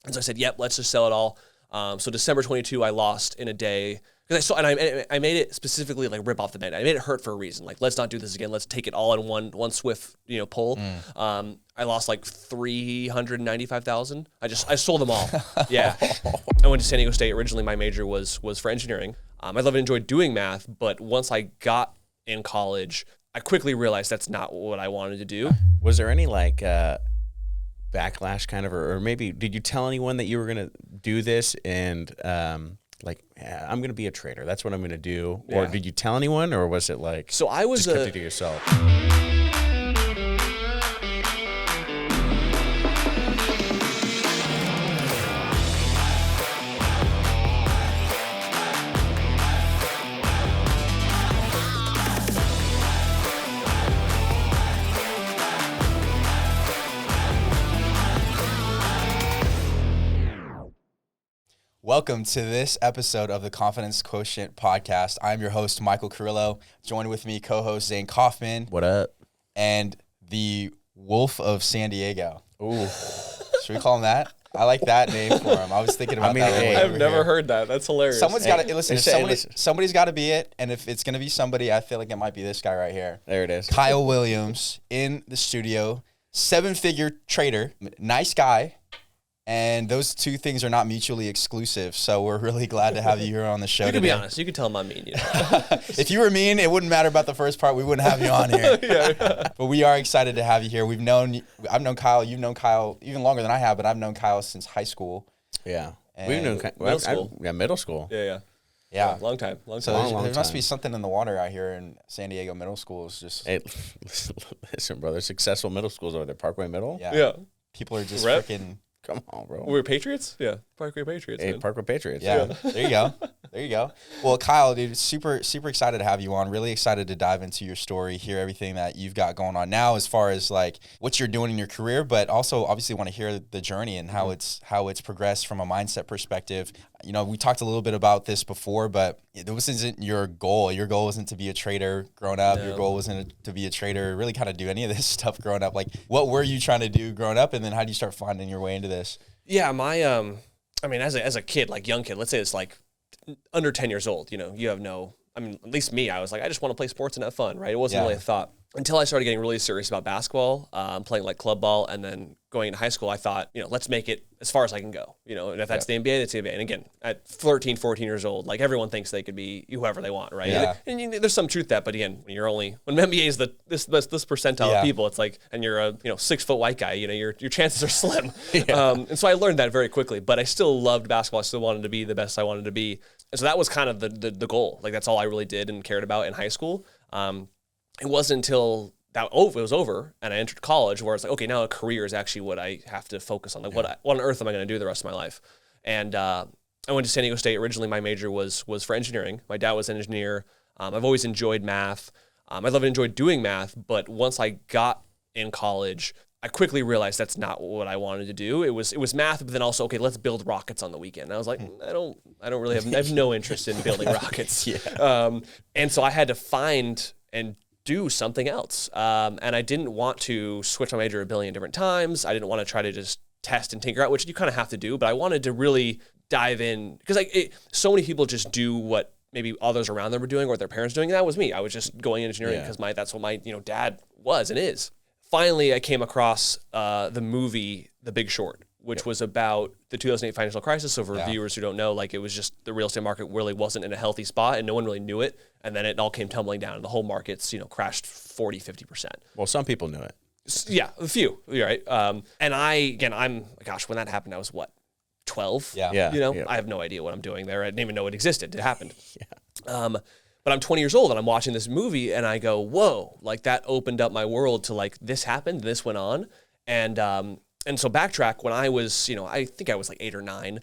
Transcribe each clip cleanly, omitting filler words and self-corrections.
And so I said, yep, let's just sell it all. So December 22, I lost in a day. Because I made it specifically like rip off the Band-Aid. I made it hurt for a reason. Like, let's not do this again. Let's take it all in one swift, pull. I lost like $395,000. I sold them all. Yeah. I went to San Diego State. Originally, my major was for engineering. I loved and enjoyed doing math, but once I got in college, I quickly realized that's not what I wanted to do. Was there any like backlash kind of, or maybe did you tell anyone that you were going to do this and I'm going to be a trader. That's what I'm going to do. Yeah. Or did you tell anyone, or was it like, so I was just kept it to yourself? Welcome to this episode of the Confidence Quotient podcast. I'm your host, Michael Carrillo. Joined with me, co-host Zane Kaufman. What up? And the Wolf of San Diego. Ooh. Should we call him that? I like that name for him. I was thinking about that. Hey, I've never heard that. That's hilarious. Someone's got to listen. Somebody's got to be it. And if it's going to be somebody, I feel like it might be this guy right here. There it is. Kyle Williams in the studio, 7-figure trader, nice guy. And those two things are not mutually exclusive, so we're really glad to have you here on the show today. You can be honest. You can tell him I'm mean. If you were mean, it wouldn't matter about the first part. We wouldn't have you on here. Yeah. But we are excited to have you here. I've known Kyle. You've known Kyle even longer than I have, but I've known Kyle since high school. Yeah. And We've known middle school. Middle school. Yeah. Long time. So there must be something in the water out here in San Diego middle schools. Just hey, listen, brother. Successful middle schools over there. Parkway Middle. Yeah. People are just freaking. Come on, bro. We're Patriots? Yeah. Parkway Patriots. Hey, man. Parkway Patriots. Yeah. There you go. Well, Kyle, dude, super excited to have you on. Really excited to dive into your story, hear everything that you've got going on now as far as like what you're doing in your career, but also obviously want to hear the journey and how it's progressed from a mindset perspective. We talked a little bit about this before, but this isn't your goal. Your goal wasn't to be a trader growing up. No. Your goal wasn't to be a trader, really kind of do any of this stuff growing up. Like, what were you trying to do growing up, and then how did you start finding your way into this? Yeah, as a kid, like young kid, let's say it's like under 10 years old, you have at least me, I was like, I just want to play sports and have fun, right? It wasn't really a thought. Until I started getting really serious about basketball, playing like club ball, and then going into high school, I thought, let's make it as far as I can go, and if that's the NBA, that's the NBA. And again, at 13, 14 years old, like everyone thinks they could be whoever they want, right? Yeah. And there's some truth to that, but again, when NBA is this percentile of people, it's like, and you're a 6-foot white guy, your chances are slim. And so I learned that very quickly, but I still loved basketball. I still wanted to be the best I wanted to be. And so that was kind of the goal. Like that's all I really did and cared about in high school. It wasn't until it was over and I entered college where it's like, okay, now a career is actually what I have to focus on. Like what on earth am I going to do the rest of my life? And I went to San Diego State. Originally, my major was for engineering. My dad was an engineer. I've always enjoyed math. I loved and enjoyed doing math. But once I got in college, I quickly realized that's not what I wanted to do. It was math, but then also, okay, let's build rockets on the weekend. And I was like, I don't really I have no interest in building rockets. And so I had to find and do something else. And I didn't want to switch my major a billion different times. I didn't want to try to just test and tinker out, which you kind of have to do, but I wanted to really dive in because so many people just do what maybe others around them were doing or what their parents were doing. And that was me. I was just going in engineering because that's what my dad was and is. Finally, I came across the movie The Big Short, which was about the 2008 financial crisis. So for viewers who don't know, like it was just the real estate market really wasn't in a healthy spot and no one really knew it. And then it all came tumbling down and the whole market's, crashed 40, 50%. Well, some people knew it. Yeah, a few. You're right. And when that happened, I was 12? Yeah. I have no idea what I'm doing there. I didn't even know it existed. It happened. But I'm 20 years old and I'm watching this movie and I go, whoa, like that opened up my world to like, this happened, this went on. And so backtrack when I was, I think I was like 8 or 9.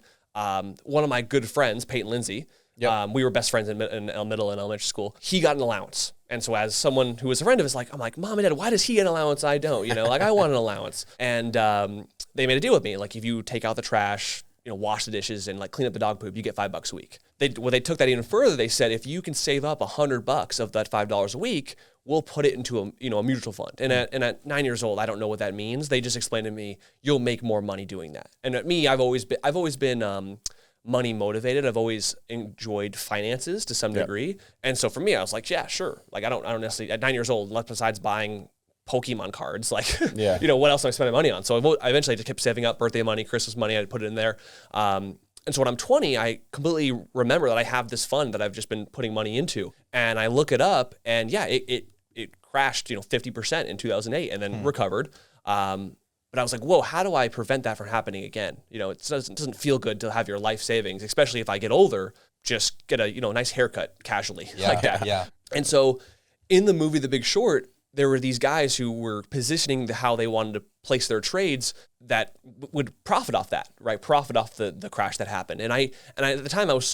One of my good friends, Peyton Lindsay, we were best friends in middle and elementary school. He got an allowance. And so as someone who was a friend of his, I'm like, Mom and Dad, why does he get an allowance? I don't, I want an allowance. And they made a deal with me. Like if you take out the trash, wash the dishes and like clean up the dog poop, you get $5 a week. They took that even further. They said, if you can save up $100 of that $5 a week, we'll put it into a mutual fund. And at 9 years old, I don't know what that means. They just explained to me, you'll make more money doing that. And at me, I've always been money motivated. I've always enjoyed finances to some degree. And so for me, I was like, yeah, sure. Like I don't necessarily at 9 years old, besides buying Pokemon cards, like, what else am I spending money on? So I eventually just kept saving up birthday money, Christmas money. I'd put it in there. And so when I'm 20, I completely remember that I have this fund that I've just been putting money into, and I look it up, and it crashed, 50% in 2008, and then recovered. But I was like, whoa, how do I prevent that from happening again? It doesn't feel good to have your life savings, especially if I get older, just get a nice haircut casually like that. Yeah. And so in the movie The Big Short, there were these guys who were positioning how they wanted to place their trades that would profit off that, right? Profit off the crash that happened. And I at the time I was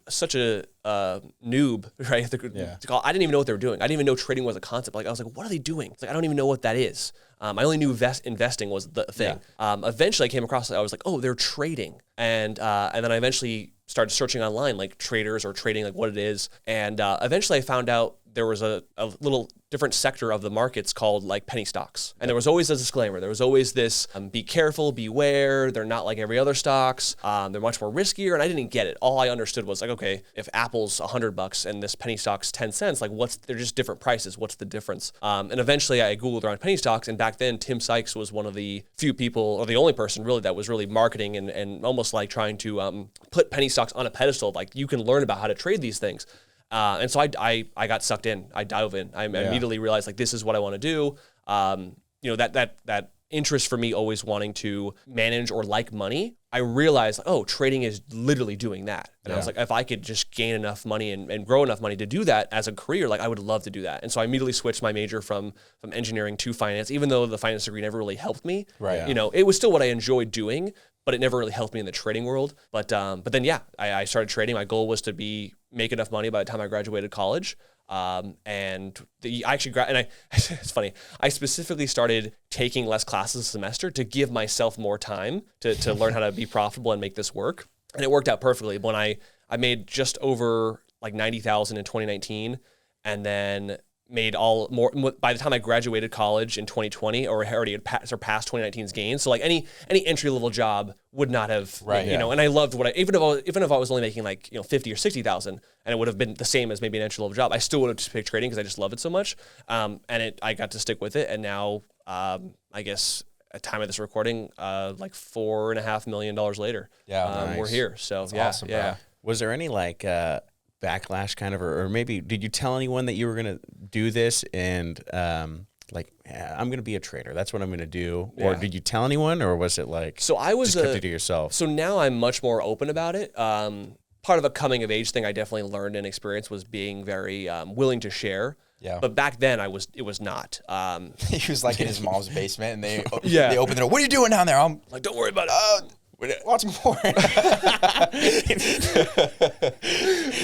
such a noob, right? I didn't even know what they were doing. I didn't even know trading was a concept. Like I was like, what are they doing? It's like I don't even know what that is. I only knew investing was the thing. Yeah. Eventually I came across it. I was like, oh, they're trading. And then I eventually started searching online, like traders or trading, like what it is. And eventually I found out there was a little different sector of the markets called like penny stocks. And there was always a disclaimer. There was always this, be careful, beware. They're not like every other stocks. They're much more riskier. And I didn't get it. All I understood was like, okay, if Apple's $100 and this penny stock's 10 cents, like they're just different prices. What's the difference? And eventually I Googled around penny stocks. And back then Tim Sykes was one of the few people, or the only person really, that was really marketing and almost like trying to put penny stocks on a pedestal. Like you can learn about how to trade these things. And so I got sucked in. I dove in. I immediately realized like this is what I want to do. That interest for me always wanting to manage or like money. I realized, oh, trading is literally doing that. And I was like, if I could just gain enough money and grow enough money to do that as a career, like I would love to do that. And so I immediately switched my major from engineering to finance, even though the finance degree never really helped me. Right. It was still what I enjoyed doing, but it never really helped me in the trading world. But then I started trading. My goal was to make enough money by the time I graduated college. It's funny. I specifically started taking less classes a semester to give myself more time to learn how to be profitable and make this work. And it worked out perfectly. When I made just over like 90,000 in 2019, and then made by the time I graduated college in 2020, or already had surpassed 2019's gains. So like any entry level job would not have, and I loved even if I was only making like 50 or 60,000, and it would have been the same as maybe an entry level job, I still would have just picked trading because I just love it so much. I got to stick with it, and now I guess at time of this recording, like $4.5 million later, nice. We're here. So that's awesome, bro. Was there any like backlash kind of, or maybe did you tell anyone that you were going to do this and I'm going to be a trader, that's what I'm going to do? Or did you tell anyone, or was it like, so I was just kept it to yourself? So now I'm much more open about it. Part of a coming of age thing I definitely learned and experienced was being very willing to share. Yeah. But back then it was not. He was like in his mom's basement, and they opened the door. What are you doing down there? I'm like, don't worry about it. Watching porn.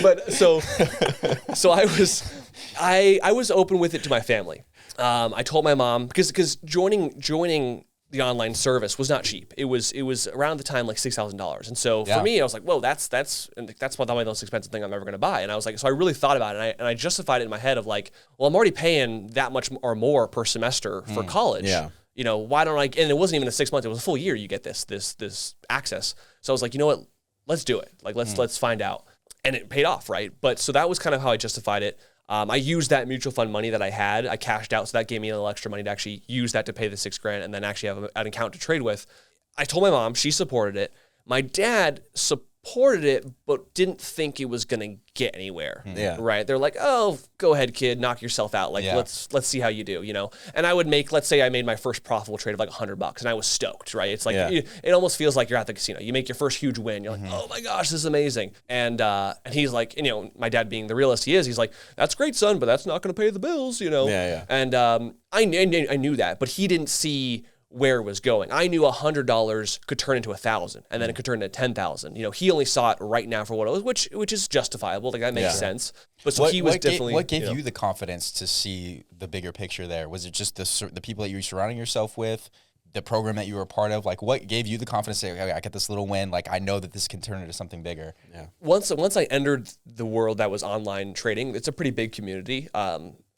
But so I was open with it to my family. I told my mom because joining the online service was not cheap. It was around the time like $6,000, and so for me I was like, whoa, that's probably the most expensive thing I'm ever going to buy. And I was like, so I really thought about it, and I justified it in my head of like, well, I'm already paying that much or more per semester for college. Yeah. Why don't I? And it wasn't even a 6 months; it was a full year. You get this access. So I was like, you know what? Let's do it. Like let's find out. And it paid off, right? But so that was kind of how I justified it. I used that mutual fund money that I had. I cashed out, so that gave me a little extra money to actually use that to pay the $6,000, and then actually have an account to trade with. I told my mom; she supported it. My dad supported it, but didn't think it was gonna get anywhere. Yeah. Right. They're like, oh, go ahead, kid, knock yourself out. Like, let's see how you do, And I would let's say I made my first profitable trade of like $100, and I was stoked, right? It's like, it almost feels like you're at the casino. You make your first huge win. You're like, oh my gosh, this is amazing. And he's like, my dad being the realist he is, he's like, that's great, son, but that's not going to pay the bills, And I knew that, but he didn't see where it was going. I knew $100 could turn into 1,000, and then it could turn into 10,000. He only saw it right now for what it was, which is justifiable. Like that makes sense. But so he was definitely. What gave you the confidence to see the bigger picture there? Was it just the people that you were surrounding yourself with, the program that you were a part of? Like, what gave you the confidence to say, okay, I get this little win. Like, I know that this can turn into something bigger. Yeah. Once I entered the world that was online trading, it's a pretty big community.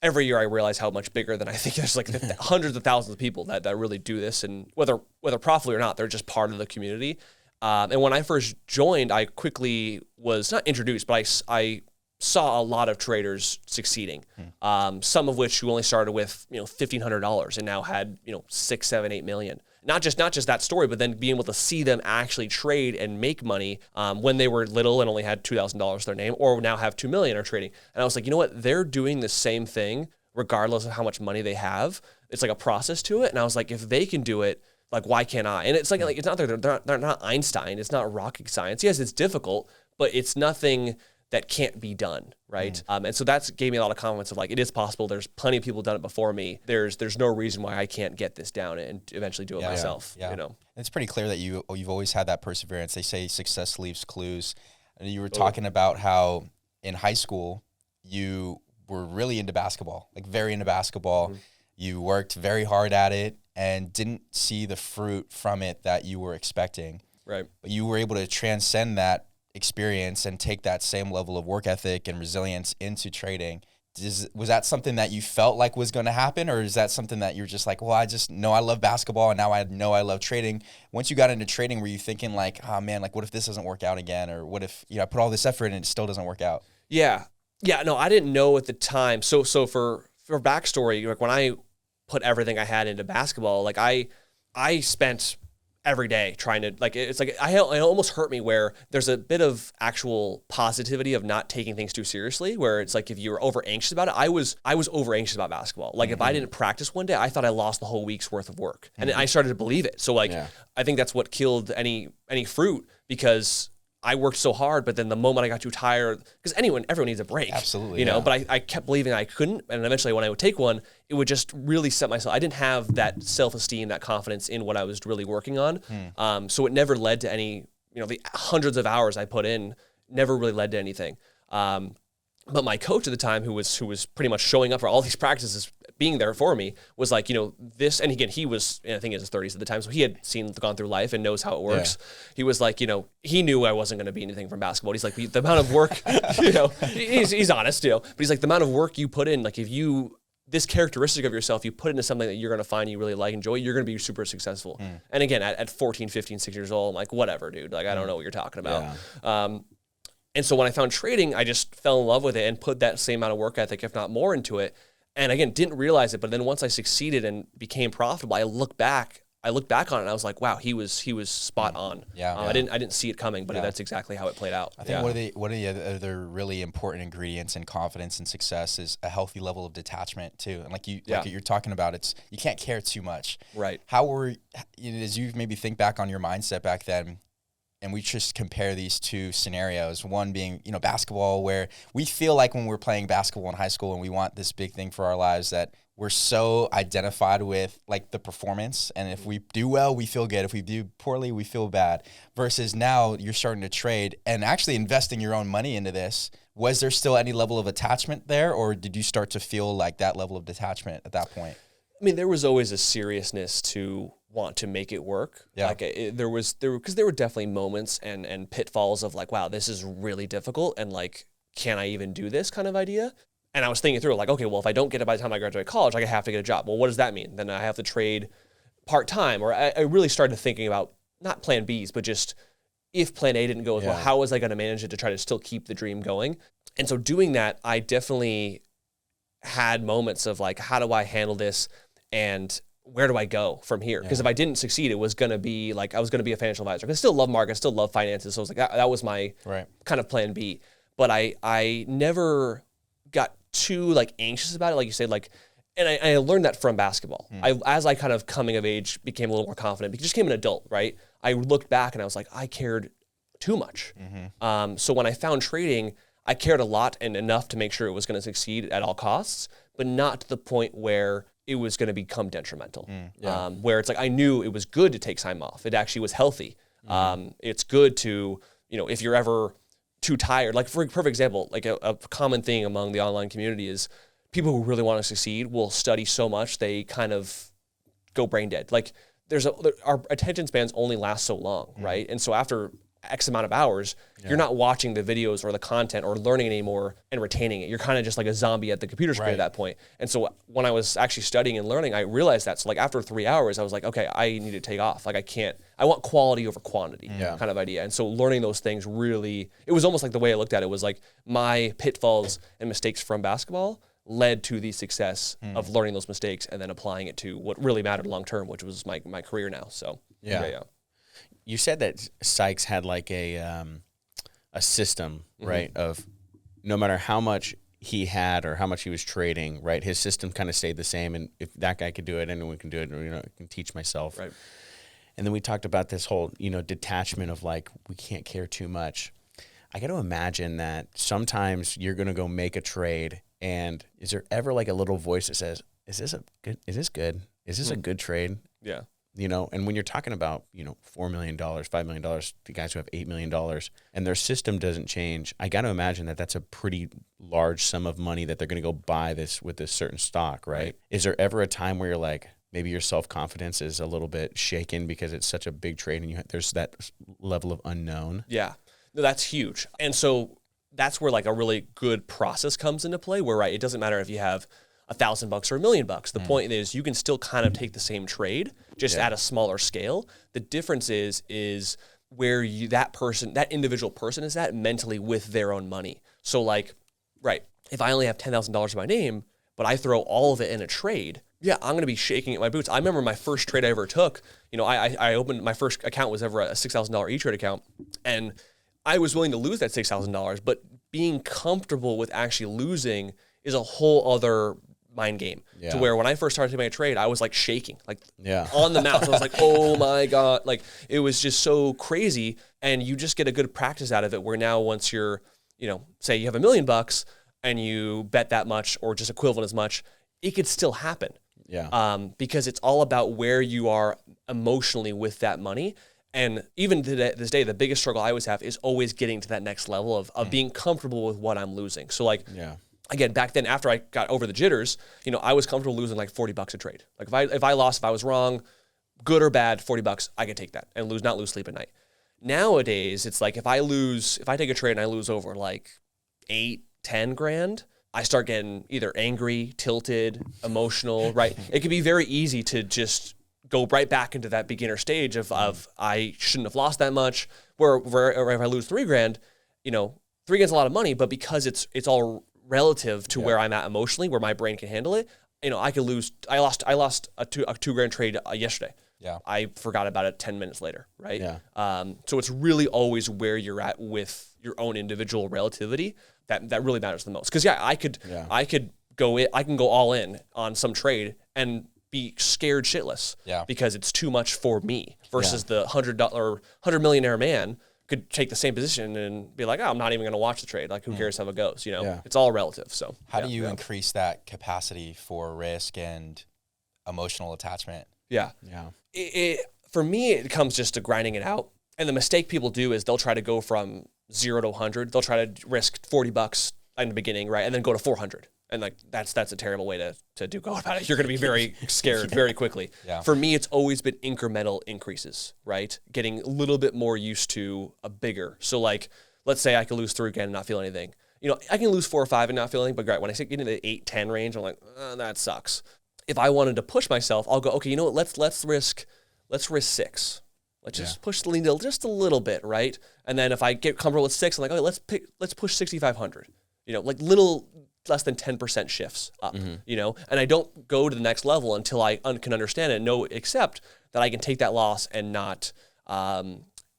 every year I realize how much bigger than I think. There's like hundreds of thousands of people that really do this, and whether profitably or not, they're just part of the community. And when I first joined, I quickly was not introduced, but I saw a lot of traders succeeding. Some of which who only started with $1,500 and now had 6, 7, 8 million. Not just that story, but then being able to see them actually trade and make money when they were little and only had $2,000 to their name, or now have 2 million are trading. And I was like, you know what? They're doing the same thing regardless of how much money they have. It's like a process to it. And I was like, if they can do it, like, why can't I? And it's like it's not they're not Einstein. It's not rocket science. Yes, it's difficult, but it's nothing that can't be done, right? And so that's gave me a lot of confidence of like, it is possible. There's plenty of people done it before me. There's no reason why I can't get this down and eventually do it myself. Yeah. It's pretty clear that you've always had that perseverance. They say success leaves clues. And you were talking about how in high school you were really into basketball, like very into basketball. You worked very hard at it and didn't see the fruit from it that you were expecting. Right. But you were able to transcend that experience and take that same level of work ethic and resilience into trading. Was that something that you felt like was going to happen, or is that something that you're just like, well, I just know I love basketball and now I know I love trading? Once you got into trading, were you thinking like, oh man, like what if this doesn't work out again? Or what if, I put all this effort in and it still doesn't work out? Yeah. No, I didn't know at the time. So for backstory, like when I put everything I had into basketball, like I spent every day trying to, like, it's like, it almost hurt me where there's a bit of actual positivity of not taking things too seriously, where it's like, if you were over anxious about it, I was over anxious about basketball. Like if I didn't practice one day, I thought I lost the whole week's worth of work. And I started to believe it. So like, I think that's what killed any fruit, because I worked so hard, but then the moment I got too tired, because everyone needs a break. Absolutely. But I kept believing I couldn't. And eventually when I would take one, it would just really set myself. I didn't have that self-esteem, that confidence in what I was really working on. So it never led to any, the hundreds of hours I put in never really led to anything. But my coach at the time, who was pretty much showing up for all these practices, being there for me, was like, this, and again, he was, I think in his 30s at the time, so he had gone through life and knows how it works. Yeah. He was like, he knew I wasn't going to be anything from basketball. He's like, the amount of work, he's honest, but he's like, the amount of work you put in, like if this characteristic of yourself, you put into something that you're going to find you really like, enjoy, you're going to be super successful. And again, at 14, 15, 16 years old, I'm like, whatever, dude, like, I don't know what you're talking about. Yeah. And so when I found trading, I just fell in love with it and put that same amount of work ethic, if not more, into it. And again, didn't realize it, but then once I succeeded and became profitable, I look back on it and I was like, wow, he was spot on. I didn't see it coming, but that's exactly how it played out. I think one of the other really important ingredients in confidence and success is a healthy level of detachment too. And like you're talking about, you can't care too much. Right. As you maybe think back on your mindset back then, and we just compare these two scenarios, one being, basketball, where we feel like when we're playing basketball in high school and we want this big thing for our lives, that we're so identified with like the performance. And if we do well, we feel good. If we do poorly, we feel bad. Versus now you're starting to trade and actually investing your own money into this. Was there still any level of attachment there, or did you start to feel like that level of detachment at that point? I mean, there was always a seriousness to want to make it work. Yeah. Like because there were definitely moments and pitfalls of like, wow, this is really difficult. And like, can I even do this kind of idea? And I was thinking through like, okay, well, if I don't get it by the time I graduate college, I have to get a job. Well, what does that mean? Then I have to trade part-time, or I really started thinking about not plan Bs, but just if plan A didn't go as well, how was I going to manage it to try to still keep the dream going? And so doing that, I definitely had moments of like, how do I handle this? And where do I go from here? Because if I didn't succeed, it was going to be like, I was going to be a financial advisor. I still love markets, still love finances. So I was like, that was my kind of plan B. But I never got too like anxious about it. Like you said, like, and I learned that from basketball. As I kind of coming of age, became a little more confident, just became an adult, right? I looked back and I was like, I cared too much. So when I found trading, I cared a lot and enough to make sure it was going to succeed at all costs, but not to the point where it was going to become detrimental. Where it's like, I knew it was good to take time off. It actually was healthy. It's good to, if you're ever too tired, like for a perfect example, like a common thing among the online community is people who really want to succeed will study so much, they kind of go brain dead. Like our attention spans only last so long, right? And so after X amount of hours, you're not watching the videos or the content or learning anymore and retaining it. You're kind of just like a zombie at the computer screen at that point. And so when I was actually studying and learning, I realized that. So like after 3 hours, I was like, okay, I need to take off. Like I want quality over quantity kind of idea. And so learning those things really, it was almost like the way I looked at it was like my pitfalls and mistakes from basketball led to the success of learning those mistakes and then applying it to what really mattered long-term, which was my career now. So yeah. You said that Sykes had like a system, right? Of no matter how much he had or how much he was trading, right? His system kind of stayed the same. And if that guy could do it, anyone can do it. Or, I can teach myself. Right. And then we talked about this whole, detachment of like, we can't care too much. I got to imagine that sometimes you're going to go make a trade. And is there ever like a little voice that says, is this good? Is this a good trade? Yeah. And when you're talking about, $4 million, $5 million, the guys who have $8 million and their system doesn't change, I got to imagine that that's a pretty large sum of money that they're going to go buy this with this certain stock, right? Is there ever a time where you're like, maybe your self-confidence is a little bit shaken because it's such a big trade and there's that level of unknown? Yeah, no, that's huge. And so that's where like a really good process comes into play where, it doesn't matter if you have $1,000 or $1 million. The point is you can still kind of take the same trade, just at a smaller scale. The difference is where that individual person is at mentally with their own money. So like, if I only have $10,000 in my name, but I throw all of it in a trade, I'm going to be shaking at my boots. I remember my first trade I ever took, I opened, my first account was ever a $6,000 E-Trade account. And I was willing to lose that $6,000, but being comfortable with actually losing is a whole other mind game to where when I first started to make a trade, I was like shaking, like on the mouse. I was like, oh my God. Like it was just so crazy. And you just get a good practice out of it where now once you're, say you have $1 million and you bet that much or just equivalent as much, it could still happen. Because it's all about where you are emotionally with that money. And even to this day, the biggest struggle I always have is always getting to that next level of being comfortable with what I'm losing. So like, again, back then, after I got over the jitters, I was comfortable losing like $40 a trade. Like if I lost, if I was wrong, good or bad, $40, I could take that and not lose sleep at night. Nowadays, it's like if I take a trade and I lose over like 8, 10 grand, I start getting either angry, tilted, emotional, right? It can be very easy to just go right back into that beginner stage of I shouldn't have lost that much. Where if I lose 3 grand, 3 grand's a lot of money, but because it's all relative to where I'm at emotionally, where my brain can handle it, I could lose. I lost a $2 grand trade yesterday. I forgot about it 10 minutes later, right? So it's really always where you're at with your own individual relativity that really matters the most. Because I can go all in on some trade and be scared shitless because it's too much for me versus the $100 millionaire man could take the same position and be like, oh, I'm not even going to watch the trade. Like, who cares how it goes? It's all relative. So how do you increase that capacity for risk and emotional attachment? For me, it comes just to grinding it out. And the mistake people do is they'll try to go from 0 to 100. They'll try to risk $40 in the beginning, right? And then go to 400. And like, that's a terrible way to go about it. You're going to be very scared very quickly. For me, it's always been incremental increases, right? Getting a little bit more used to a bigger. So like, let's say I could lose 3 again and not feel anything. I can lose 4 or 5 and not feel anything, but great. When I get into the 8, 10 range, I'm like, that sucks. If I wanted to push myself, I'll go, okay, let's risk 6. Let's just push the needle just a little bit, right? And then if I get comfortable with 6, I'm like, okay, let's push 6,500. Like little less than 10% shifts up, and I don't go to the next level until I can understand it and accept that I can take that loss and not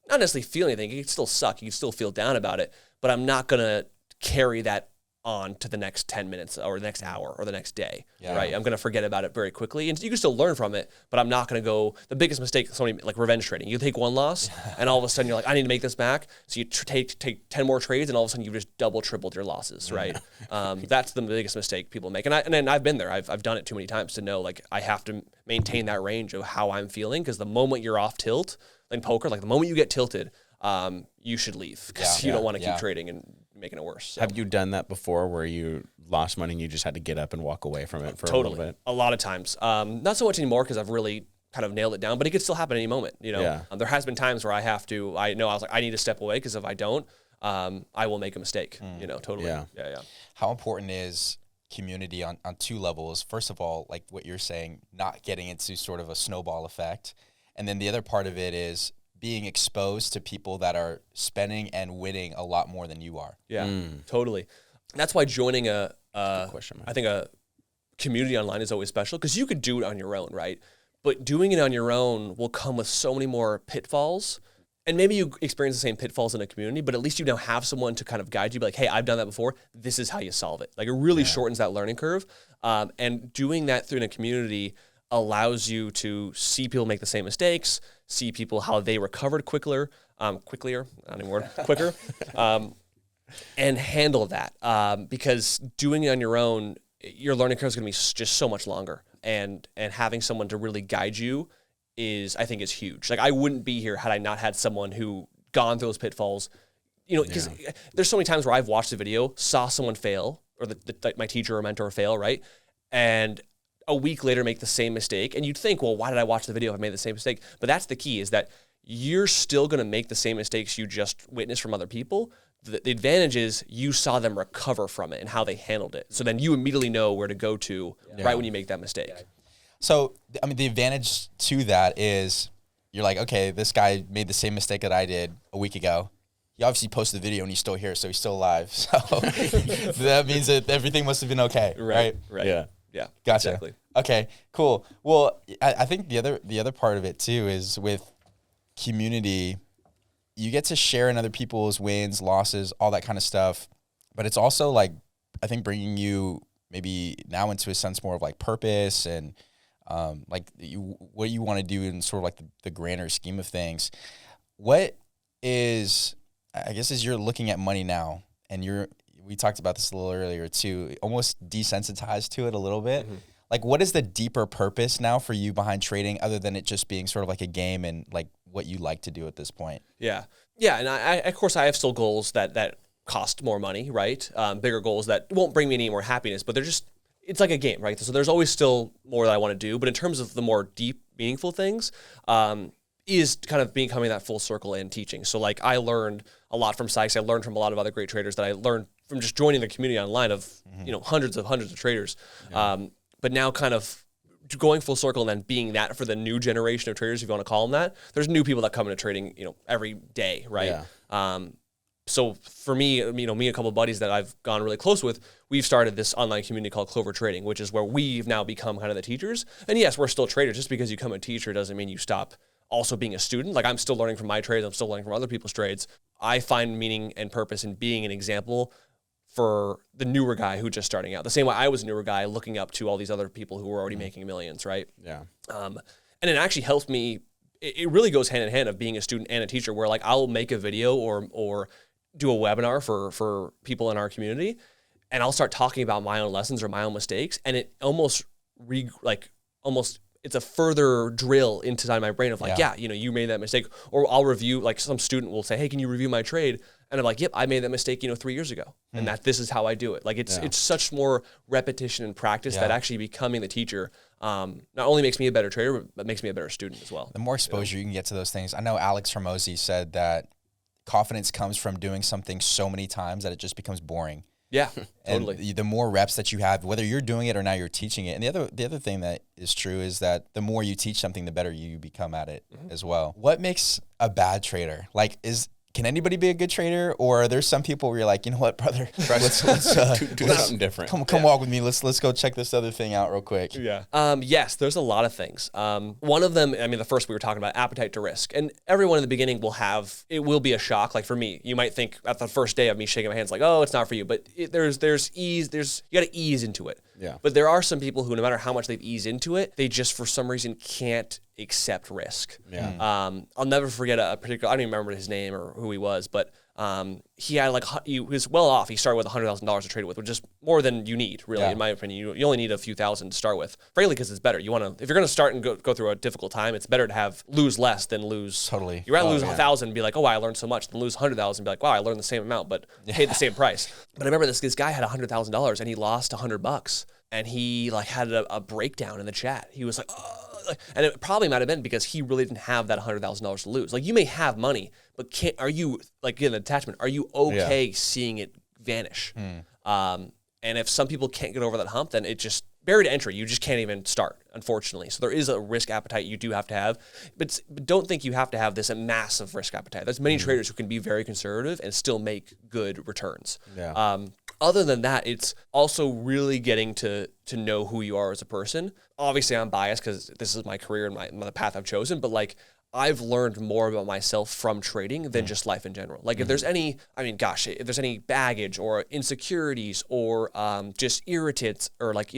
necessarily feel anything. It can still suck. You can still feel down about it, but I'm not going to carry that on to the next 10 minutes or the next hour or the next day, right? I'm going to forget about it very quickly. And you can still learn from it, but I'm not going to go, the biggest mistake, like revenge trading. You take one loss and all of a sudden you're like, I need to make this back. So you take 10 more trades and all of a sudden you've just tripled your losses, right? That's the biggest mistake people make. And I've been there. I've done it too many times to know, like, I have to maintain that range of how I'm feeling, because the moment you're off tilt, like poker, like the moment you get tilted, you should leave, because you don't want to keep trading and making it worse. So. Have you done that before where you lost money and you just had to get up and walk away from it for a little bit? A lot of times. Not so much anymore, because I've really kind of nailed it down, but it could still happen at any moment. There has been times where I was like, I need to step away, because if I don't, I will make a mistake. Totally. Yeah. How important is community on 2 levels? First of all, like what you're saying, not getting into sort of a snowball effect. And then the other part of it is being exposed to people that are spending and winning a lot more than you are. Yeah, totally. That's why joining a community online is always special, because you could do it on your own, right? But doing it on your own will come with so many more pitfalls. And maybe you experience the same pitfalls in a community, but at least you now have someone to kind of guide you, be like, hey, I've done that before. This is how you solve it. Like, it really shortens that learning curve. And doing that through a community allows you to see people make the same mistakes, see people how they recovered quicker, and handle that. Because doing it on your own, your learning curve is going to be just so much longer. And having someone to really guide you I think is huge. Like, I wouldn't be here had I not had someone who gone through those pitfalls. Because there's so many times where I've watched the video, saw someone fail, or my teacher or mentor fail, right? And a week later make the same mistake. And you'd think, well, why did I watch the video if I made the same mistake? But that's the key, is that you're still going to make the same mistakes you just witnessed from other people. The advantage is you saw them recover from it and how they handled it. So then you immediately know where to go to right when you make that mistake. Yeah. So, I mean, the advantage to that is you're like, okay, this guy made the same mistake that I did a week ago. He obviously posted the video and he's still here, so he's still alive. So that means that everything must have been okay, right? Right. Yeah. Gotcha. Exactly. Okay, cool. Well, I think the other part of it too is with community, you get to share in other people's wins, losses, all that kind of stuff. But it's also like, I think, bringing you maybe now into a sense more of like purpose and what you want to do in sort of like the grander scheme of things. What is, I guess, as you're looking at money now, and we talked about this a little earlier too, almost desensitized to it a little bit. Mm-hmm. Like, what is the deeper purpose now for you behind trading, other than it just being sort of like a game and like what you like to do at this point? Yeah. And I of course, I have still goals that cost more money, right? Bigger goals that won't bring me any more happiness, but it's like a game, right? So there's always still more that I want to do. But in terms of the more deep, meaningful things, is kind of becoming that full circle and teaching. So like, I learned a lot from Sykes. I learned from a lot of other great traders that I learned from just joining the community online of, hundreds of traders. Yeah. But now kind of going full circle and then being that for the new generation of traders, if you want to call them that. There's new people that come into trading, every day, right? Yeah. So for me, me and a couple of buddies that I've gone really close with, we've started this online community called Clover Trading, which is where we've now become kind of the teachers. And yes, we're still traders. Just because you become a teacher doesn't mean you stop also being a student. Like, I'm still learning from my trades. I'm still learning from other people's trades. I find meaning and purpose in being an example for the newer guy who's just starting out. The same way I was a newer guy looking up to all these other people who were already making millions, right? Yeah. And it actually helps me. It really goes hand in hand of being a student and a teacher, where like, I'll make a video or do a webinar for people in our community, and I'll start talking about my own lessons or my own mistakes, and it almost it's a further drill into my brain of like, you made that mistake. Or I'll review, like, some student will say, hey, can you review my trade? And I'm like, yep, I made that mistake, 3 years ago, and this is how I do it. Like, it's such more repetition and practice that actually becoming the teacher not only makes me a better trader, but makes me a better student as well. The more exposure you can get to those things. I know Alex Hormozi said that confidence comes from doing something so many times that it just becomes boring. Yeah, totally. And the more reps that you have, whether you're doing it or now you're teaching it. And the other thing that is true is that the more you teach something, the better you become at it as well. What makes a bad trader? Like, can anybody be a good trader, or are there some people where you're like, you know what, brother, let's do something different. Come walk with me. Let's go check this other thing out real quick. Yeah. Yes, there's a lot of things. One of them, the first we were talking about, appetite to risk, and everyone in the beginning will be a shock. Like, for me, you might think at the first day of me shaking my hands, like, oh, it's not for you, but there's ease. You got to ease into it. Yeah. But there are some people who, no matter how much they've eased into it, they just for some reason can't accept risk. Yeah. I'll never forget a particular, I don't even remember his name or who he was, but he had he was well off. He started with $100,000 to trade with, which is more than you need, really, in my opinion. You only need a few thousand to start with, frankly, because it's better. If you're going to start and go through a difficult time, it's better to lose less than lose. Totally. You'd rather lose 1,000 and be like, oh, wow, I learned so much, than lose 100,000 and be like, wow, I learned the same amount, but paid the same price. But I remember this guy had $100,000 and he lost $100. and he like had a breakdown in the chat. He was like, oh, and it probably might have been because he really didn't have that $100,000 to lose. Like you may have money, but are you like getting an attachment? Are you okay seeing it vanish? And if some people can't get over that hump, then it just barrier to entry. You just can't even start, unfortunately. So there is a risk appetite you do have to have, but don't think you have to have this massive risk appetite. There's many traders who can be very conservative and still make good returns. Yeah. Other than that, it's also really getting to know who you are as a person. Obviously, I'm biased because this is my career and the path I've chosen, but like I've learned more about myself from trading than just life in general. Like if there's any, if there's any baggage or insecurities or just irritants or like,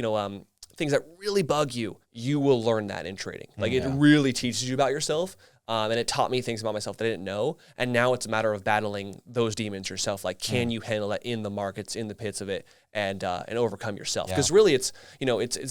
things that really bug you, you will learn that in trading. Like it really teaches you about yourself. And it taught me things about myself that I didn't know. And now it's a matter of battling those demons yourself. Like, can you handle that in the markets, in the pits of it, and overcome yourself? Because really, it's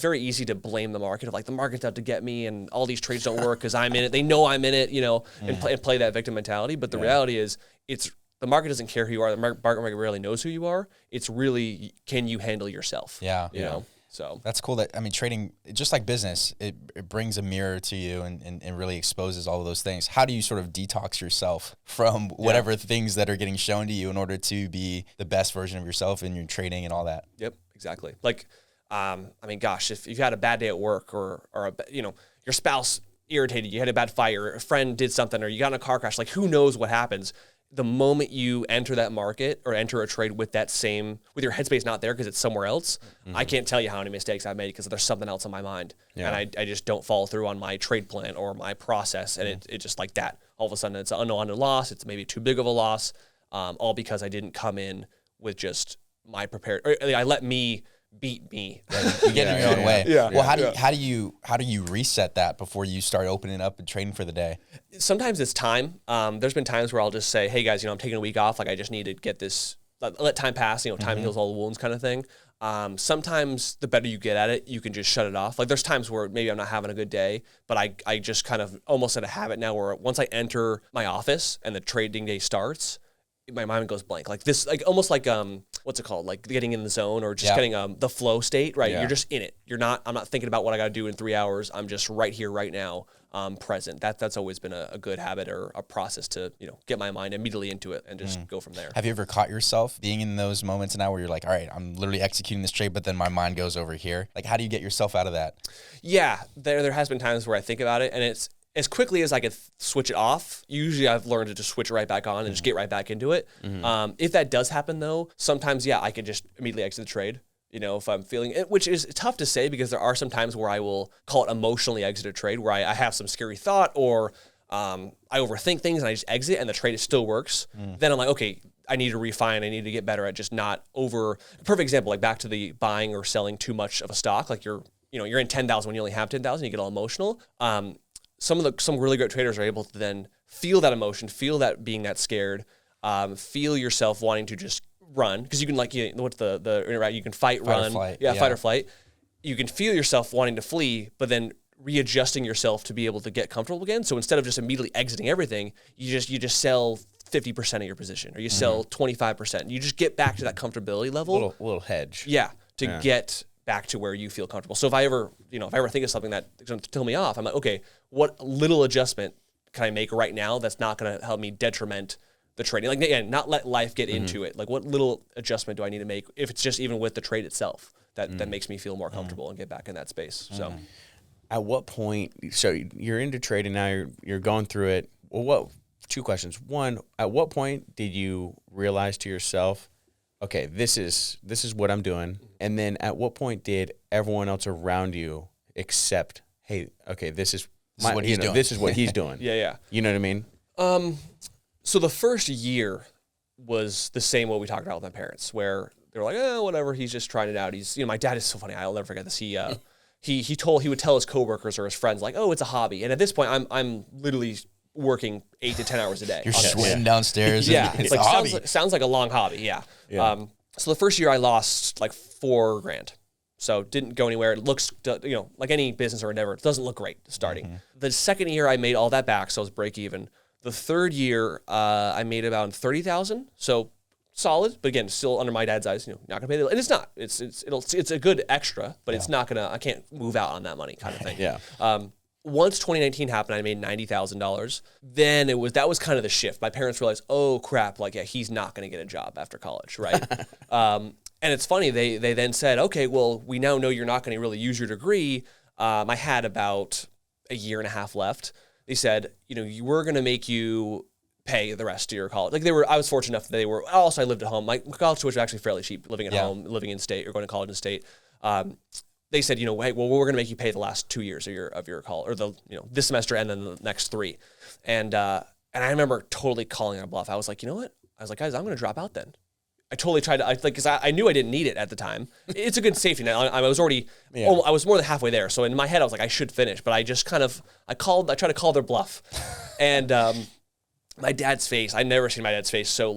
very easy to blame the market of like the market's out to get me, and all these trades don't work because I'm in it. They know I'm in it, and play that victim mentality. But the reality is, the market doesn't care who you are. The market rarely knows who you are. It's really, can you handle yourself? Yeah. You know. So that's cool. Trading, just like business, it brings a mirror to you and really exposes all of those things. How do you sort of detox yourself from whatever things that are getting shown to you in order to be the best version of yourself in your trading and all that? Yep, exactly. Like, if you've had a bad day at work or your spouse irritated you, had a bad fight, or a friend did something, or you got in a car crash, like who knows what happens. The moment you enter that market or enter a trade with your headspace not there because it's somewhere else, I can't tell you how many mistakes I've made because there's something else on my mind. Yeah. And I just don't follow through on my trade plan or my process. And it just like that. All of a sudden it's an unwanted loss. It's maybe too big of a loss, all because I didn't come in with just my prepared, or I let me beat me. Right. You get in your own way. Yeah. Well, how do you reset that before you start opening up and trading for the day? Sometimes it's time. There's been times where I'll just say, hey guys, I'm taking a week off. Like I just need to get this, let time pass, time heals all the wounds kind of thing. Sometimes the better you get at it, you can just shut it off. Like there's times where maybe I'm not having a good day, but I just kind of almost at a habit now where once I enter my office and the trading day starts, my mind goes blank. Like this, like almost like, what's it called? Like getting in the zone or just getting the flow state, right? Yeah. You're just in it. I'm not thinking about what I got to do in 3 hours. I'm just right here, right now, present. That's always been a good habit or a process to, get my mind immediately into it and just go from there. Have you ever caught yourself being in those moments now where you're like, all right, I'm literally executing this trade, but then my mind goes over here? Like, how do you get yourself out of that? Yeah, there has been times where I think about it and it's, as quickly as I could switch it off, usually I've learned to just switch it right back on and just get right back into it. If that does happen though, sometimes, I can just immediately exit the trade, if I'm feeling it, which is tough to say because there are some times where I will call it emotionally exit a trade where I have some scary thought or I overthink things and I just exit and the trade still works. Then I'm like, okay, I need to refine. I need to get better at just not perfect example, like back to the buying or selling too much of a stock. Like you're in 10,000 when you only have 10,000, you get all emotional. Some really great traders are able to then feel that emotion, feel that being that scared, feel yourself wanting to just run because you can what's the you can fight, run, fight or flight. You can feel yourself wanting to flee, but then readjusting yourself to be able to get comfortable again. So instead of just immediately exiting everything, you just sell 50% of your position or you sell 25%. You just get back to that comfortability level. Little hedge. Yeah, to get back to where you feel comfortable. So if I ever think of something that's going to tilt me off, I'm like, okay, what little adjustment can I make right now that's not going to help me detriment the trading? Like, again, not let life get into it. Like, what little adjustment do I need to make if it's just even with the trade itself that makes me feel more comfortable and get back in that space? So, at what point? So you're into trading now. You're going through it. Well, two questions. One, at what point did you realize to yourself, okay, this is what I'm doing? And then at what point did everyone else around you accept, hey, okay, this is what he's doing. This is what he's doing. Yeah. You know what I mean? So the first year was the same what we talked about with my parents, where they're like, oh, whatever, he's just trying it out. He's, my dad is so funny. I'll never forget this. He would tell his coworkers or his friends like, oh, it's a hobby. And at this point, I'm literally working 8 to 10 hours a day. You're sweating downstairs. Yeah, it's like sounds like a long hobby. Yeah. So the first year I lost like $4,000. So didn't go anywhere. It looks, like any business or endeavor, it doesn't look great starting. The second year I made all that back, so I was break even. The third year I made about 30,000. So solid, but again, still under my dad's eyes, not gonna pay the, and it's not. It's a good extra, but it's not gonna. I can't move out on that money, kind of thing. Yeah. Once 2019 happened, I made $90,000. Then that was kind of the shift. My parents realized, oh crap, like he's not gonna get a job after college, right? And it's funny, they then said, okay, well, we now know you're not gonna really use your degree. I had about a year and a half left. They said, we're gonna make you pay the rest of your college. Like I was fortunate enough that they were, also I lived at home. My college tuition was actually fairly cheap, living at home, living in state or going to college in state. They said, hey, well, we're going to make you pay the last 2 years of your college, or this semester and then the next 3. And I remember totally calling our bluff. I was like, you know what? I was like, guys, I'm going to drop out then. I totally tried to, because I knew I didn't need it at the time. It's a good safety net. I was already, I was more than halfway there. So in my head, I was like, I should finish, but I just I tried to call their bluff. And, my dad's face, I'd never seen my dad's face so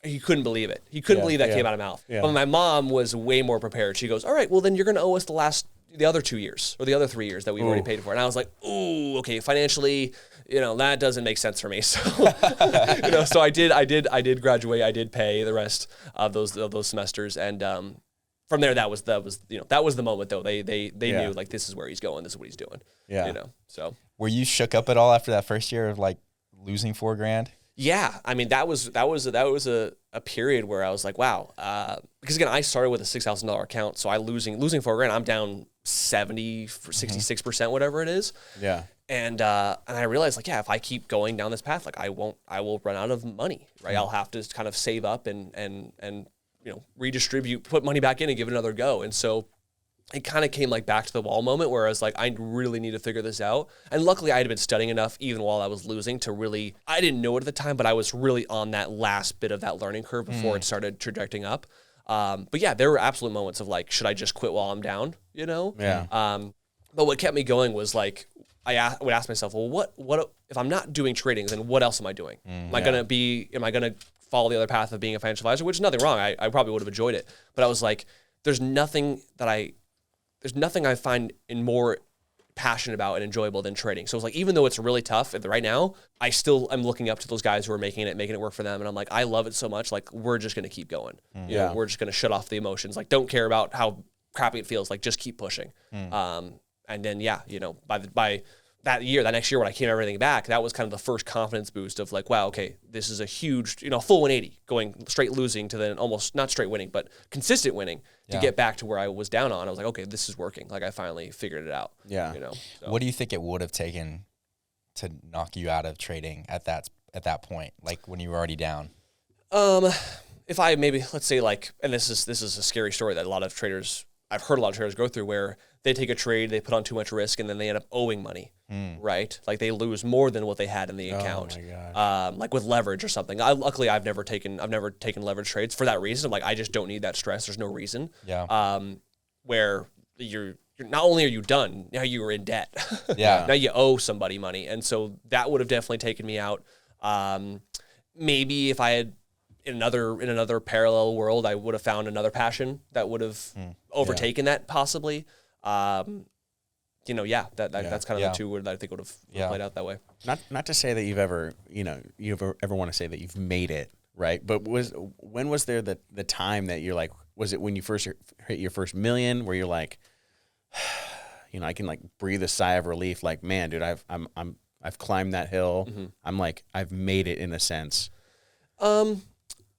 he couldn't believe it. He couldn't believe that came out of mouth. Yeah. But my mom was way more prepared. She goes, all right, well then you're going to owe us the other 2 years or the other 3 years that we've already paid for. And I was like, ooh, okay, financially, that doesn't make sense for me. So, so I did graduate. I did pay the rest of those semesters. And, from there, that was the moment though. They knew like, this is where he's going. This is what he's doing. Yeah. So were you shook up at all after that first year of like losing $4,000? Yeah, I mean that was a period where I was like, wow, because again I started with a $6,000 account, so I losing $4,000, I'm down 66%, whatever it is. Yeah, and I realized like, yeah, if I keep going down this path, like I will run out of money, right? I'll have to kind of save up and redistribute, put money back in and give it another go, and so. It kind of came like back to the wall moment where I was like, I really need to figure this out. And luckily I had been studying enough even while I was losing to really, I didn't know it at the time, but I was really on that last bit of that learning curve before it started trajecting up. But yeah, there were absolute moments of like, should I just quit while I'm down? Yeah. But what kept me going was like, would ask myself, well, what if I'm not doing trading, then what else am I doing? Am I going to follow the other path of being a financial advisor, which is nothing wrong. I probably would have enjoyed it, but I was like, there's nothing I find more passionate about and enjoyable than trading. So it's like, even though it's really tough right now, I still am looking up to those guys who are making it work for them. And I'm like, I love it so much. Like, we're just going to keep going. We're just going to shut off the emotions. Like, don't care about how crappy it feels. Like, just keep pushing. And then, by that next year when I came everything back, that was kind of the first confidence boost of like, wow, okay, this is a huge, full 180 going straight losing to then almost not straight winning, but consistent winning to get back to where I was down on. I was like, okay, this is working. Like I finally figured it out. Yeah. So. What do you think it would have taken to knock you out of trading at that point? Like when you were already down? If I let's say like, and this is a scary story that I've heard a lot of traders go through where they take a trade, they put on too much risk, and then they end up owing money, right? Like they lose more than what they had in the account, like with leverage or something. Luckily, I've never taken leverage trades for that reason. I'm like, I just don't need that stress. There's no reason. Yeah. Where you're not only are you done, now you are in debt. Yeah. Now you owe somebody money, and so that would have definitely taken me out. Maybe if I had. In another parallel world, I would have found another passion that would have overtaken that possibly. That's kind of the two that I think would have played out that way. Not to say that you've ever want to say that you've made it, right? But when was there the time that you're like, was it when you first hit your first million where you're like, I can like breathe a sigh of relief, like, man, dude, I've climbed that hill. Mm-hmm. I'm like, I've made it in a sense.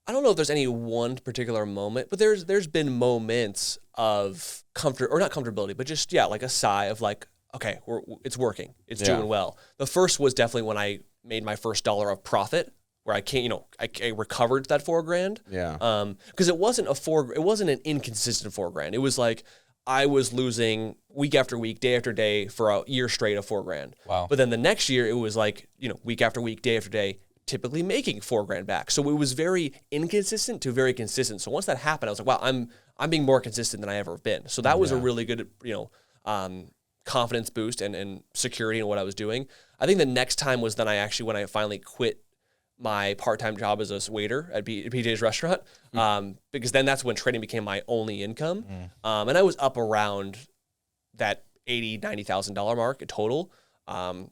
I don't know if there's any one particular moment, but there's been moments of comfort, or not comfortability, but just, like a sigh of like, okay, it's working. It's doing well. The first was definitely when I made my first dollar of profit, where I recovered that $4,000. Yeah. Because it wasn't an inconsistent $4,000. It was like, I was losing week after week, day after day for a year straight of $4,000. Wow. But then the next year, it was like, week after week, day after day, typically making $4,000 back. So it was very inconsistent to very consistent. So once that happened, I was like, wow, I'm being more consistent than I ever have been. So that was a really good, confidence boost and security in what I was doing. I think the next time was then when I finally quit my part-time job as a waiter at PJ's restaurant, because then that's when trading became my only income. And I was up around that $80,000, $90,000 mark in total. And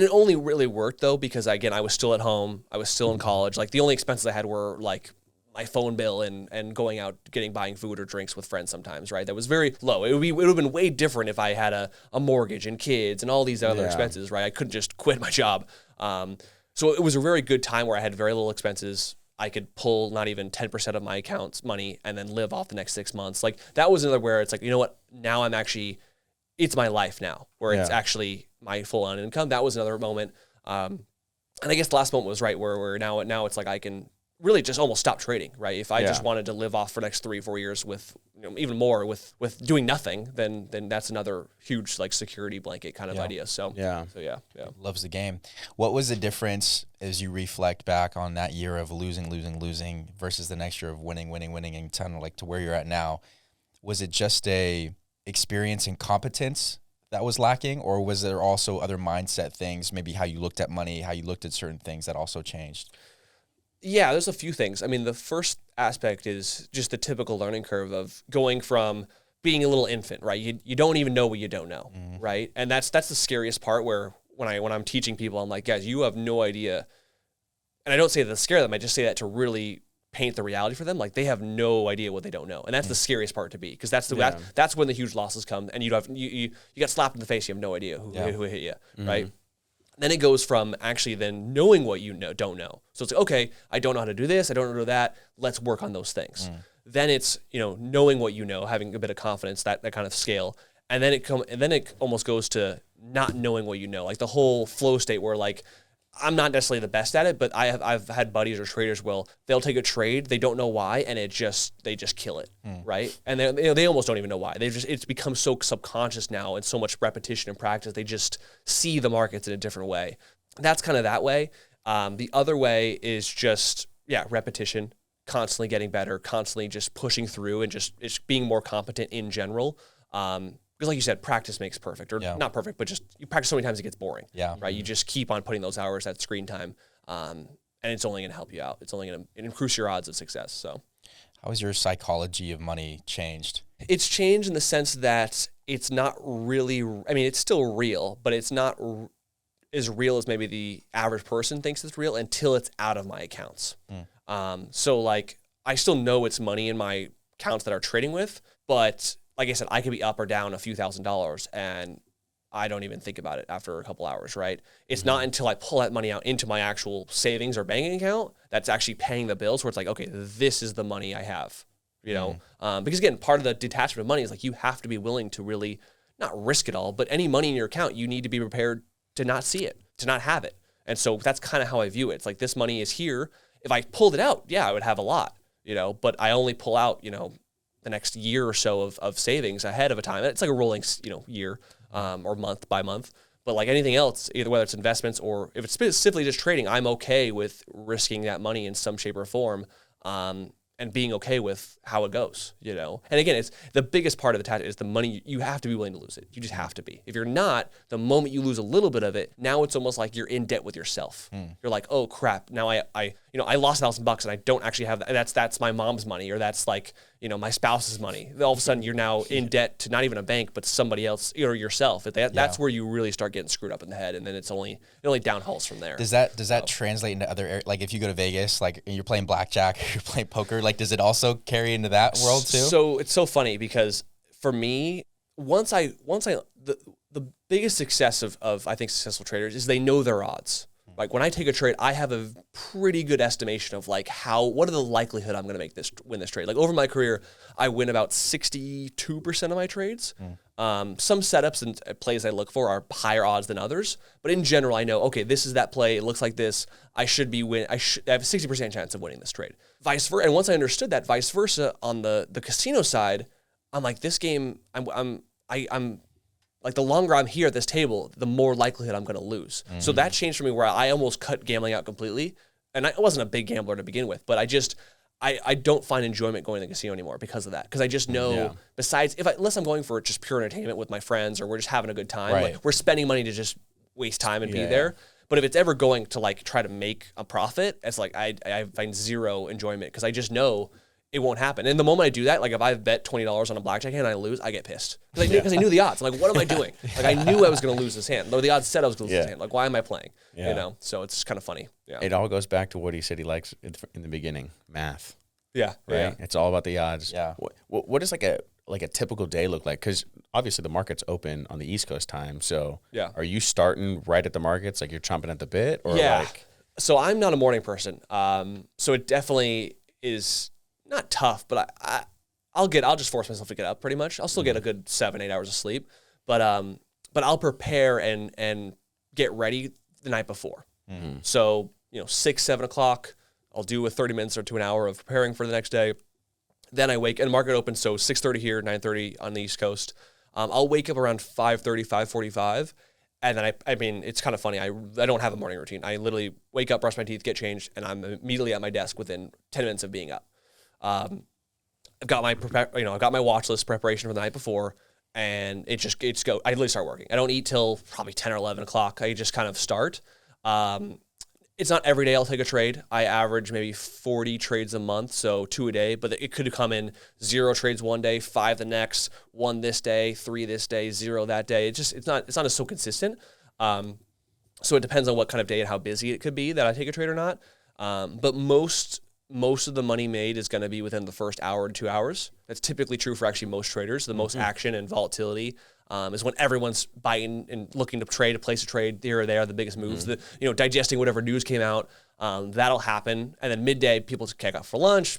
it only really worked though, because again, I was still at home. I was still in college. Like the only expenses I had were like my phone bill and going out buying food or drinks with friends sometimes, right? That was very low. It would have been way different if I had a mortgage and kids and all these other expenses, right? I couldn't just quit my job. So it was a very good time where I had very little expenses. I could pull not even 10% of my account's money and then live off the next 6 months. Like that was another where it's like, you know what? Now it's my life now where it's actually my full on income. That was another moment. And I guess the last moment was right where now it's like I can really just almost stop trading, right? If I just wanted to live off for the next 3 or 4 years with, even more with doing nothing, then that's another huge like security blanket kind of idea. So yeah. Loves the game. What was the difference as you reflect back on that year of losing versus the next year of winning and kind of like to where you're at now? Was it just a experience and competence that was lacking, or was there also other mindset things, maybe how you looked at money, how you looked at certain things that also changed? Yeah, there's a few things. I mean, the first aspect is just the typical learning curve of going from being a little infant, right? You don't even know what you don't know, right? And that's the scariest part where when I'm teaching people, I'm like, guys, you have no idea. And I don't say that to scare them. I just say that to really paint the reality for them. Like they have no idea what they don't know. And that's the scariest part to be, because that's when the huge losses come and you got slapped in the face. You have no idea who hit you, right? Then it goes from actually then knowing what you don't know. So it's like, okay, I don't know how to do this. I don't know that. Let's work on those things. Then it's, knowing what you know, having a bit of confidence, that kind of scale. And then it almost goes to not knowing what you know, like the whole flow state where like, I'm not necessarily the best at it, but I've had buddies or traders they'll take a trade, they don't know why, and they just kill it, right? And they almost don't even know why. It's become so subconscious now and so much repetition and practice. They just see the markets in a different way. That's kind of that way. The other way is just repetition, constantly getting better, constantly just pushing through and just being more competent in general. Because like you said, practice makes perfect, or not perfect, but just you practice so many times it gets boring. Yeah. Right. You just keep on putting those hours at screen time, and it's only going to help you out. It's only going to increase your odds of success. So, how has your psychology of money changed? It's changed in the sense that it's not really. I mean, it's still real, but it's not as real as maybe the average person thinks it's real until it's out of my accounts. So like I still know it's money in my accounts that are trading with, but like I said, I could be up or down a few $1,000s and I don't even think about it after a couple hours, right? It's not until I pull that money out into my actual savings or banking account that's actually paying the bills where it's like, okay, this is the money I have, because again, part of the detachment of money is like you have to be willing to really not risk it all, but any money in your account, you need to be prepared to not see it, to not have it. And so that's kind of how I view it. It's like this money is here. If I pulled it out, I would have a lot, but I only pull out, the next year or so of savings ahead of a time. It's like a rolling, year or month by month. But like anything else, either whether it's investments or if it's specifically just trading, I'm okay with risking that money in some shape or form, and being okay with how it goes, And again, it's the biggest part of the tactic is the money. You have to be willing to lose it. You just have to be. If you're not, the moment you lose a little bit of it, now it's almost like you're in debt with yourself. You're like, oh crap, now I lost $1,000 and I don't actually have that. That's my mom's money, or that's like, my spouse's money. All of a sudden you're now in debt to not even a bank, but somebody else or yourself. That's where you really start getting screwed up in the head. And then it only downhills from there. Does that translate into other areas? Like if you go to Vegas, like you're playing blackjack, you're playing poker, like does it also carry into that world too? So it's so funny because for me, the biggest success of I think successful traders is they know their odds. Like when I take a trade, I have a pretty good estimation of like what are the likelihood I'm going to win this trade. Like over my career, I win about 62% of my trades. Some setups and plays I look for are higher odds than others, but in general, I know, okay, this is that play. It looks like this. I have a 60% chance of winning this trade. Vice versa. And once I understood that, vice versa on the casino side, I'm like, this game, I'm like the longer I'm here at this table, the more likelihood I'm going to lose. So that changed for me where I almost cut gambling out completely. And I wasn't a big gambler to begin with, but I don't find enjoyment going to the casino anymore because of that. Because I just know besides, unless I'm going for just pure entertainment with my friends or we're just having a good time, like we're spending money to just waste time and be there. But if it's ever going to like try to make a profit, it's like I find zero enjoyment because I just know it won't happen. And the moment I do that, like if I bet $20 on a blackjack hand and I lose, I get pissed. Because I knew the odds. I'm like, what am I doing? Like I knew I was going to lose this hand. Though the odds said I was going to lose this hand. Like, why am I playing? So it's kind of funny. Yeah. It all goes back to what he said he likes in the beginning, math. Yeah. right? Yeah. It's all about the odds. Yeah. What does like a typical day look like? Because obviously the market's open on the East Coast time. So Yeah. are you starting right at the markets, like you're chomping at the bit, or Yeah. like? So I'm not a morning person. So it definitely is not tough, but I'll just force myself to get up pretty much. I'll still get a good 7-8 hours of sleep, but I'll prepare and get ready the night before. Mm-hmm. So 6, 7 o'clock, I'll do a 30 minutes or to an hour of preparing for the next day. Then I wake, and the market opens, so 6:30 here, 9:30 on the East Coast. I'll wake up around 5:30, 5:45, and then I mean, it's kind of funny. I don't have a morning routine. I literally wake up, brush my teeth, get changed, and I'm immediately at my desk within 10 minutes of being up. I've got my I've got my watch list preparation for the night before, and I literally start working. I don't eat till probably 10 or 11 o'clock. I just kind of start. It's not every day I'll take a trade. I average maybe 40 trades a month, so 2 a day, but it could come in 0 trades one day, 5 the next, 1 this day, 3 this day, 0 that day. It's not as so consistent. So it depends on what kind of day and how busy it could be that I take a trade or not. But most of the money made is going to be within the first hour to 2 hours. That's typically true for actually most traders. The most action and volatility is when everyone's buying and looking to place a trade here or there, the biggest moves, digesting whatever news came out. That'll happen. And then midday, people kick off for lunch.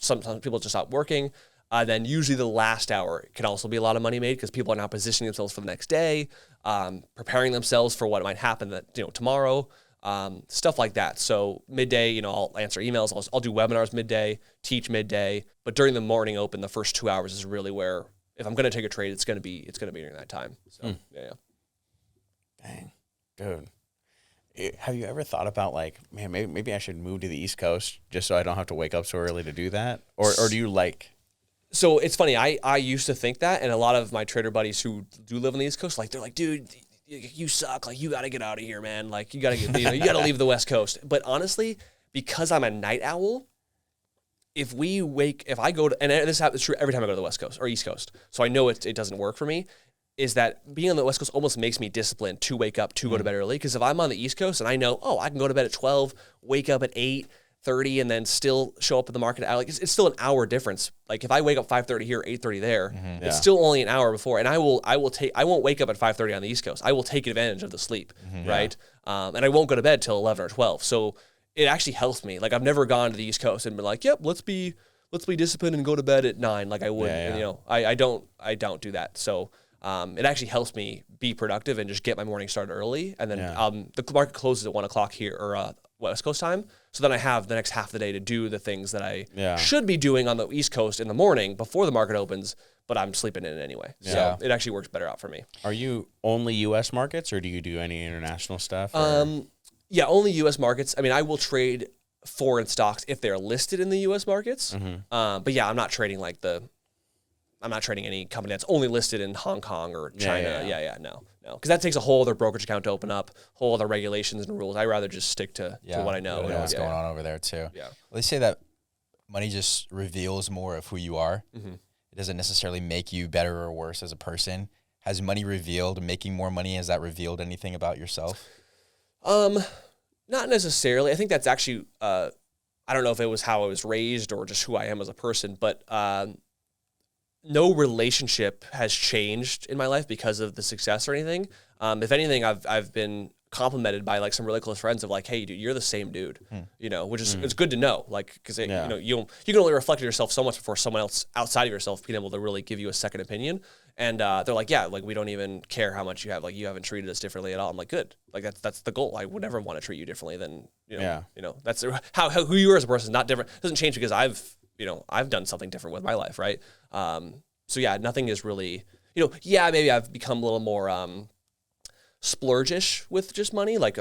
Sometimes people just stop working. Then usually the last hour can also be a lot of money made because people are now positioning themselves for the next day, preparing themselves for what might happen tomorrow. Stuff like that. So midday, I'll answer emails. I'll do webinars midday, teach midday, but during the morning open, the first 2 hours is really where, if I'm going to take a trade, it's going to be during that time. So yeah. Dang, dude. Have you ever thought about like, man, maybe I should move to the East Coast just so I don't have to wake up so early to do that? Or do you like? So it's funny. I used to think that, and a lot of my trader buddies who do live on the East Coast, they're like, dude, you suck. Like, you got to get out of here, man. Like, you got to you got to leave the West Coast. But honestly, because I'm a night owl, if I go to, and this happens true every time I go to the West Coast or East Coast, so I know it doesn't work for me, is that being on the West Coast almost makes me disciplined to wake up, to go to bed early. Because if I'm on the East Coast and I know, I can go to bed at 12, wake up at 8:30, and then still show up at the market at, it's still an hour difference. Like, if I wake up 5:30 here, 8:30 there, it's still only an hour before. And I won't wake up at 5:30 on the East Coast. I will take advantage of the sleep, right? And I won't go to bed till 11 or 12. So it actually helps me. Like, I've never gone to the East Coast and been like, yep, let's be disciplined and go to bed at 9 like I would. And, I don't do that. So it actually helps me be productive and just get my morning started early. And then the market closes at 1 o'clock here, or West Coast time. So then I have the next half of the day to do the things that I should be doing on the East Coast in the morning before the market opens, but I'm sleeping in it anyway. So it actually works better out for me. Are you only U.S. markets, or do you do any international stuff? Yeah, only U.S. markets. I mean, I will trade foreign stocks if they're listed in the U.S. markets. But yeah, I'm not trading any company that's only listed in Hong Kong or China. No. Because that takes a whole other brokerage account to open up, whole other regulations and rules. I'd rather just stick to what I know. What's going on over there too. Yeah. Well, they say that money just reveals more of who you are. It doesn't necessarily make you better or worse as a person. Has money revealed, making more money, has that revealed anything about yourself? Not necessarily. I think that's actually, I don't know if it was how I was raised or just who I am as a person, but no relationship has changed in my life because of the success or anything. If anything, I've been complimented by some really close friends of hey, dude, you're the same dude, which is it's good to know, because you can only reflect on yourself so much before someone else outside of yourself being able to really give you a second opinion. And they're like, we don't even care how much you have. You haven't treated us differently at all. I'm like, good. That's the goal. I would never want to treat you differently than that's how who you are as a person is not different. It doesn't change because I've done something different with my life, right? So yeah, nothing is really, maybe I've become a little more splurgish with just money. I'm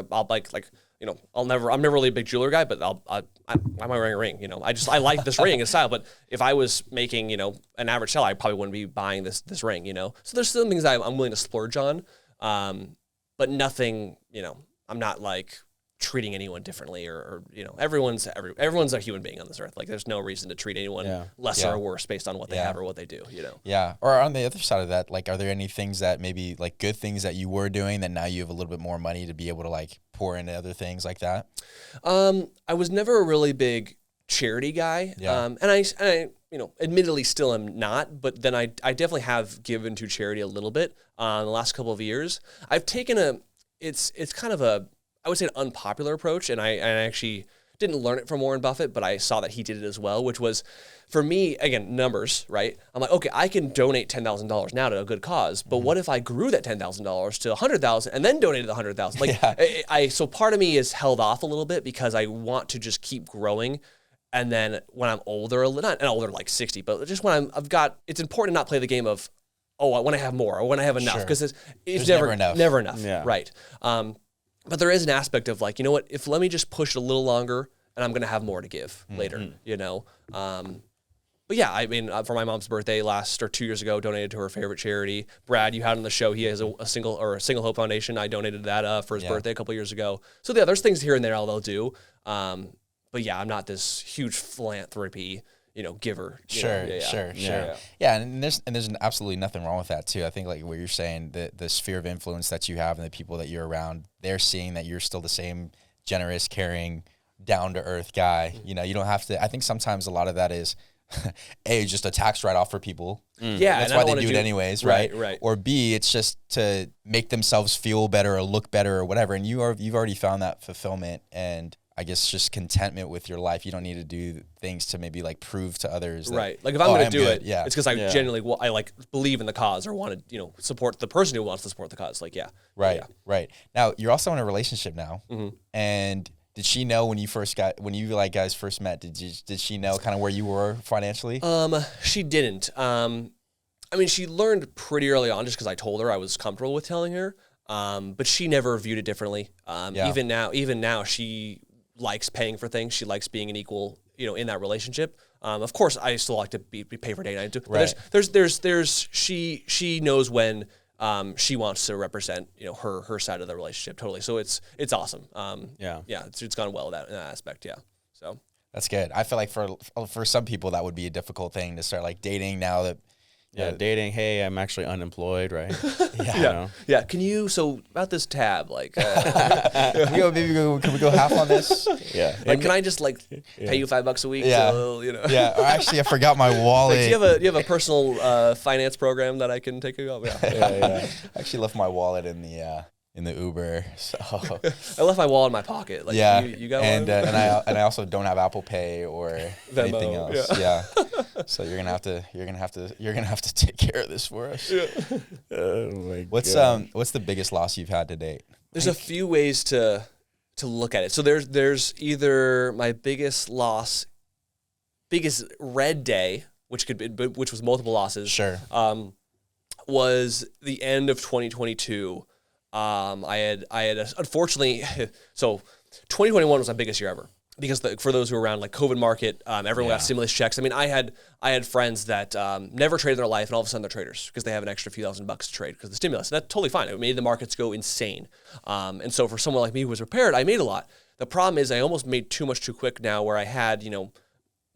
never really a big jeweler guy, but why am I wearing a ring? I like this ring and style, but if I was making, an average seller, I probably wouldn't be buying this ring, So there's some things I'm willing to splurge on. But nothing, I'm not treating anyone differently or everyone's a human being on this earth. There's no reason to treat anyone lesser or worse based on what they have or what they do, Yeah. Or on the other side of that, are there any things that maybe good things that you were doing that now you have a little bit more money to be able to pour into other things like that? I was never a really big charity guy. Yeah. And I, admittedly still am not, but then I definitely have given to charity a little bit in the last couple of years. I've taken it's kind of I would say an unpopular approach, and I actually didn't learn it from Warren Buffett, but I saw that he did it as well, which was, for me, again, numbers, right? I'm like, okay, I can donate $10,000 now to a good cause, but what if I grew that $10,000 to $100,000 and then donated the $100,000? Like, so part of me is held off a little bit because I want to just keep growing. And then when I'm older, not older like 60, but just when it's important to not play the game of, oh, I want to have more, or when I have enough, because it's never enough. Never enough, right? But there is an aspect of like, you know what, let me just push it a little longer and I'm going to have more to give later, But yeah, I mean, for my mom's birthday 2 years ago, donated to her favorite charity. Brad, you had on the show, he has a Single Hope Foundation. I donated that for his birthday a couple years ago. So yeah, there's things here and there they'll do. But yeah, I'm not this huge philanthropy, giver. Sure. Yeah, and there's absolutely nothing wrong with that too. I think like what you're saying, the sphere of influence that you have and the people that you're around, they're seeing that you're still the same generous, caring, down to earth guy. You don't have to. I think sometimes a lot of that is A, just a tax write-off for people. Yeah, that's why they do it anyways, right? Right. Or B, it's just to make themselves feel better or look better or whatever. And you've already found that fulfillment and I guess just contentment with your life. You don't need to do things to maybe like prove to others. Like if I'm going to do it, it's because I genuinely I like believe in the cause or want to support the person who wants to support the cause. Like Right. Now you're also in a relationship now, and did she know when you guys first met? Did she know kind of where you were financially? She didn't. I mean, she learned pretty early on just because I told her I was comfortable with telling her. But she never viewed it differently. Even now, she likes paying for things. She likes being an equal, in that relationship. Of course, I still like to pay for date night too. But she knows when she wants to represent, her side of the relationship totally. So it's awesome. It's gone well in that aspect. Yeah. So that's good. I feel like for some people that would be a difficult thing to start like dating now that. Dating. Hey, I'm actually unemployed, right? Yeah. Can you? So about this tab, like, can we go half on this? Yeah. Like, can I just pay you $5 a week? Yeah. Yeah. Or actually, I forgot my wallet. Do you have a personal finance program that I can take you up? Yeah. I actually left my wallet in the Uber, so I left my wallet in my pocket. You got one? And I also don't have Apple Pay or anything else. Yeah. So you're gonna have to take care of this for us. Yeah. Oh my God. What's the biggest loss you've had to date? There's a few ways to look at it. So there's either my biggest red day, which was multiple losses. Sure. Was the end of 2022. I had unfortunately, so 2021 was my biggest year ever because for those who were around, like COVID market, everyone got stimulus checks. I mean, I had friends that never traded in their life, and all of a sudden they're traders because they have an extra few $1,000 to trade because of the stimulus. And that's totally fine. It made the markets go insane. And so for someone like me who was prepared, I made a lot. The problem is I almost made too much too quick now, where I had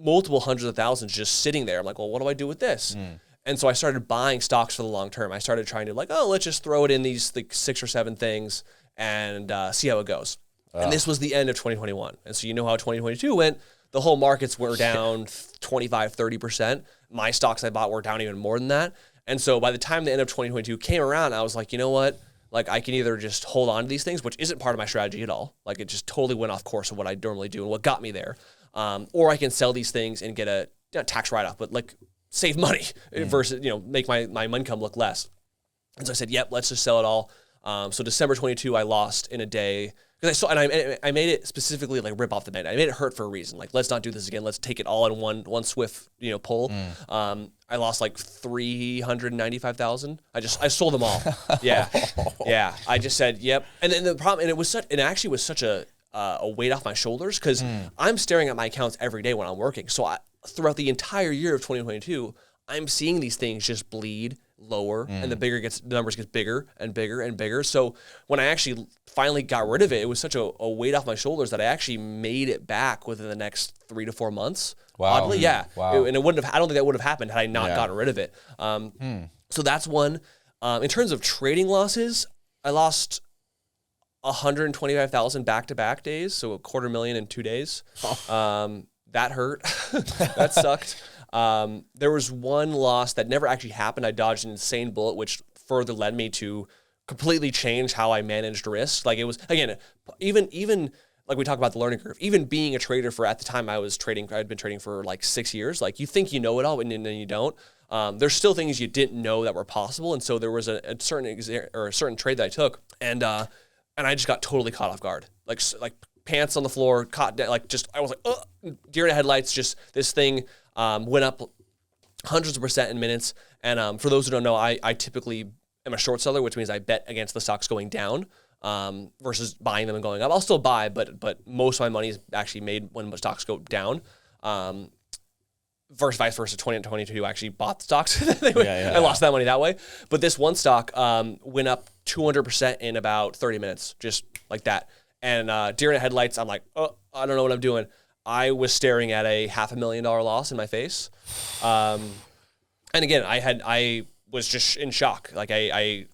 multiple hundreds of thousands just sitting there. I'm like, well, what do I do with this? And so I started buying stocks for the long term. I started trying to let's just throw it in these 6 or 7 things and see how it goes. And this was the end of 2021. And so how 2022 went. The whole markets were down 25, 30%. My stocks I bought were down even more than that. And so by the time the end of 2022 came around, I was like, you know what? Like I can either just hold on to these things, which isn't part of my strategy at all. Like it just totally went off course of what I normally do and what got me there. Or I can sell these things and get a tax write-off, but save money versus, make my income look less. And so I said, yep, let's just sell it all. So December 22, I lost in a day because I made it specifically rip off the band. I made it hurt for a reason. Let's not do this again. Let's take it all in one swift, pull. I lost $395,000. I sold them all. Yeah. I just said, yep. And then the problem, and it actually was such a weight off my shoulders because I'm staring at my accounts every day when I'm working. So throughout the entire year of 2022, I'm seeing these things just bleed lower, and the numbers get bigger and bigger and bigger. So when I actually finally got rid of it, it was such a weight off my shoulders that I actually made it back within the next 3 to 4 months. Wow. Oddly, yeah. Wow. And I don't think that would have happened had I not gotten rid of it. So that's one. In terms of trading losses, I lost $125,000 back-to-back days, so $250,000 in 2 days. that hurt. That sucked. There was one loss that never actually happened. I dodged an insane bullet, which further led me to completely change how I managed risk. Like it was, again, even like we talk about the learning curve, even being a trader for, at the time I was trading, I'd been trading for like 6 years. Like you think you know it all, and then you don't. There's still things you didn't know that were possible. And so there was a certain trade that I took, and I just got totally caught off guard. Like pants on the floor, caught down, like just, I was like, deer in the headlights, just this thing went up hundreds of % in minutes. And for those who don't know, I typically am a short seller, which means I bet against the stocks going down versus buying them and going up. I'll still buy, but most of my money is actually made when the stocks go down. Versus vice versa, 20 and 22, I actually bought the stocks. I lost that money that way. But this one stock went up 200% in about 30 minutes, just like that. And deer in the headlights, I'm like, oh, I don't know what I'm doing. I was staring at a $500,000 loss in my face. And again, I was just in shock. Like it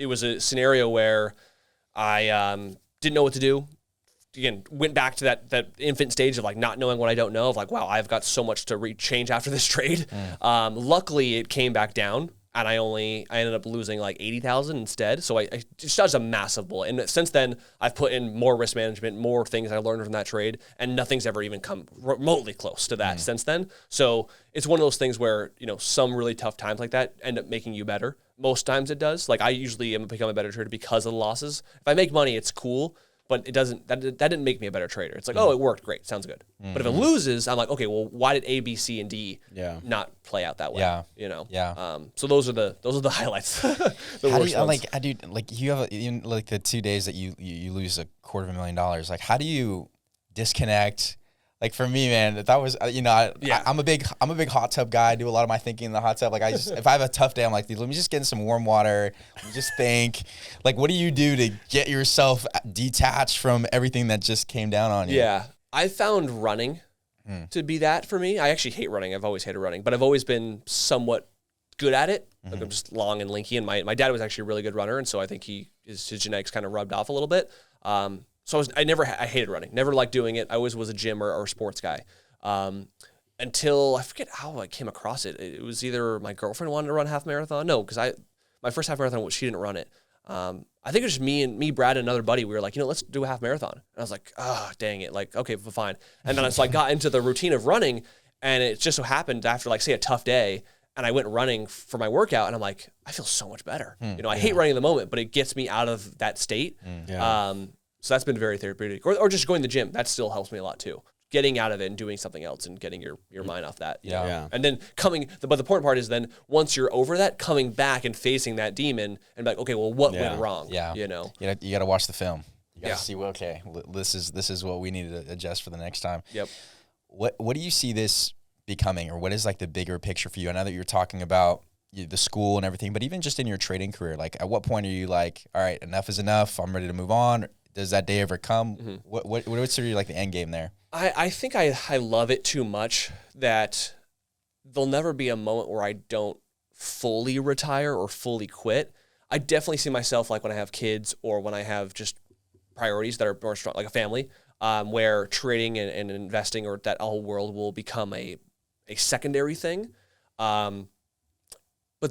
was a scenario where I didn't know what to do. Again, went back to that infant stage of like not knowing what I don't know, of like, wow, I've got so much to change after this trade. Luckily it came back down, and I ended up losing like 80,000 instead. So I just dodged a massive bullet. And since then I've put in more risk management, more things I learned from that trade, and nothing's ever even come remotely close to that since then. So it's one of those things where, some really tough times like that end up making you better. Most times it does. Like I usually am become a better trader because of the losses. If I make money, it's cool. But it doesn't. That didn't make me a better trader. It's like, oh, it worked, great, sounds good. But if it loses, I'm like, okay, well, why did A, B, C, and D not play out that way? So those are the highlights. How do you, you have like the 2 days that you lose $250,000. Like, how do you disconnect? Like for me, man, that was I'm a big hot tub guy. I do a lot of my thinking in the hot tub. Like if I have a tough day, I'm like, dude, let me just get in some warm water. Let me just think. Like, what do you do to get yourself detached from everything that just came down on you? Yeah, I found running to be that for me. I actually hate running. I've always hated running, but I've always been somewhat good at it. Like I'm just long and lanky, and my dad was actually a really good runner, and so I think his genetics kind of rubbed off a little bit. So I hated running. Never liked doing it. I always was a gym or sports guy. Until I forget how I came across it. It was either my girlfriend wanted to run a half marathon. No, because my first half marathon, she didn't run it. I think it was just me, Brad, and another buddy. We were like, let's do a half marathon. And I was like, oh, dang it. Like, okay, fine. And then so I got into the routine of running, and it just so happened after like say a tough day, and I went running for my workout, and I'm like, I feel so much better. I hate running in the moment, but it gets me out of that state. So that's been very therapeutic. Or just going to the gym. That still helps me a lot too. Getting out of it and doing something else and getting your mind off that. And then but the important part is then once you're over that, coming back and facing that demon and be like, okay, well, what went wrong? You got to watch the film. You got to see, okay, this is what we need to adjust for the next time. Yep. What do you see this becoming, or what is like the bigger picture for you? I know that you're talking about the school and everything, but even just in your trading career, like at what point are you like, all right, enough is enough, I'm ready to move on? Does that day ever come? What's sort of like the end game there? I think I love it too much that there'll never be a moment where I don't fully retire or fully quit. I definitely see myself like when I have kids or when I have just priorities that are more strong, like a family, where trading and investing or that whole world will become a secondary thing. But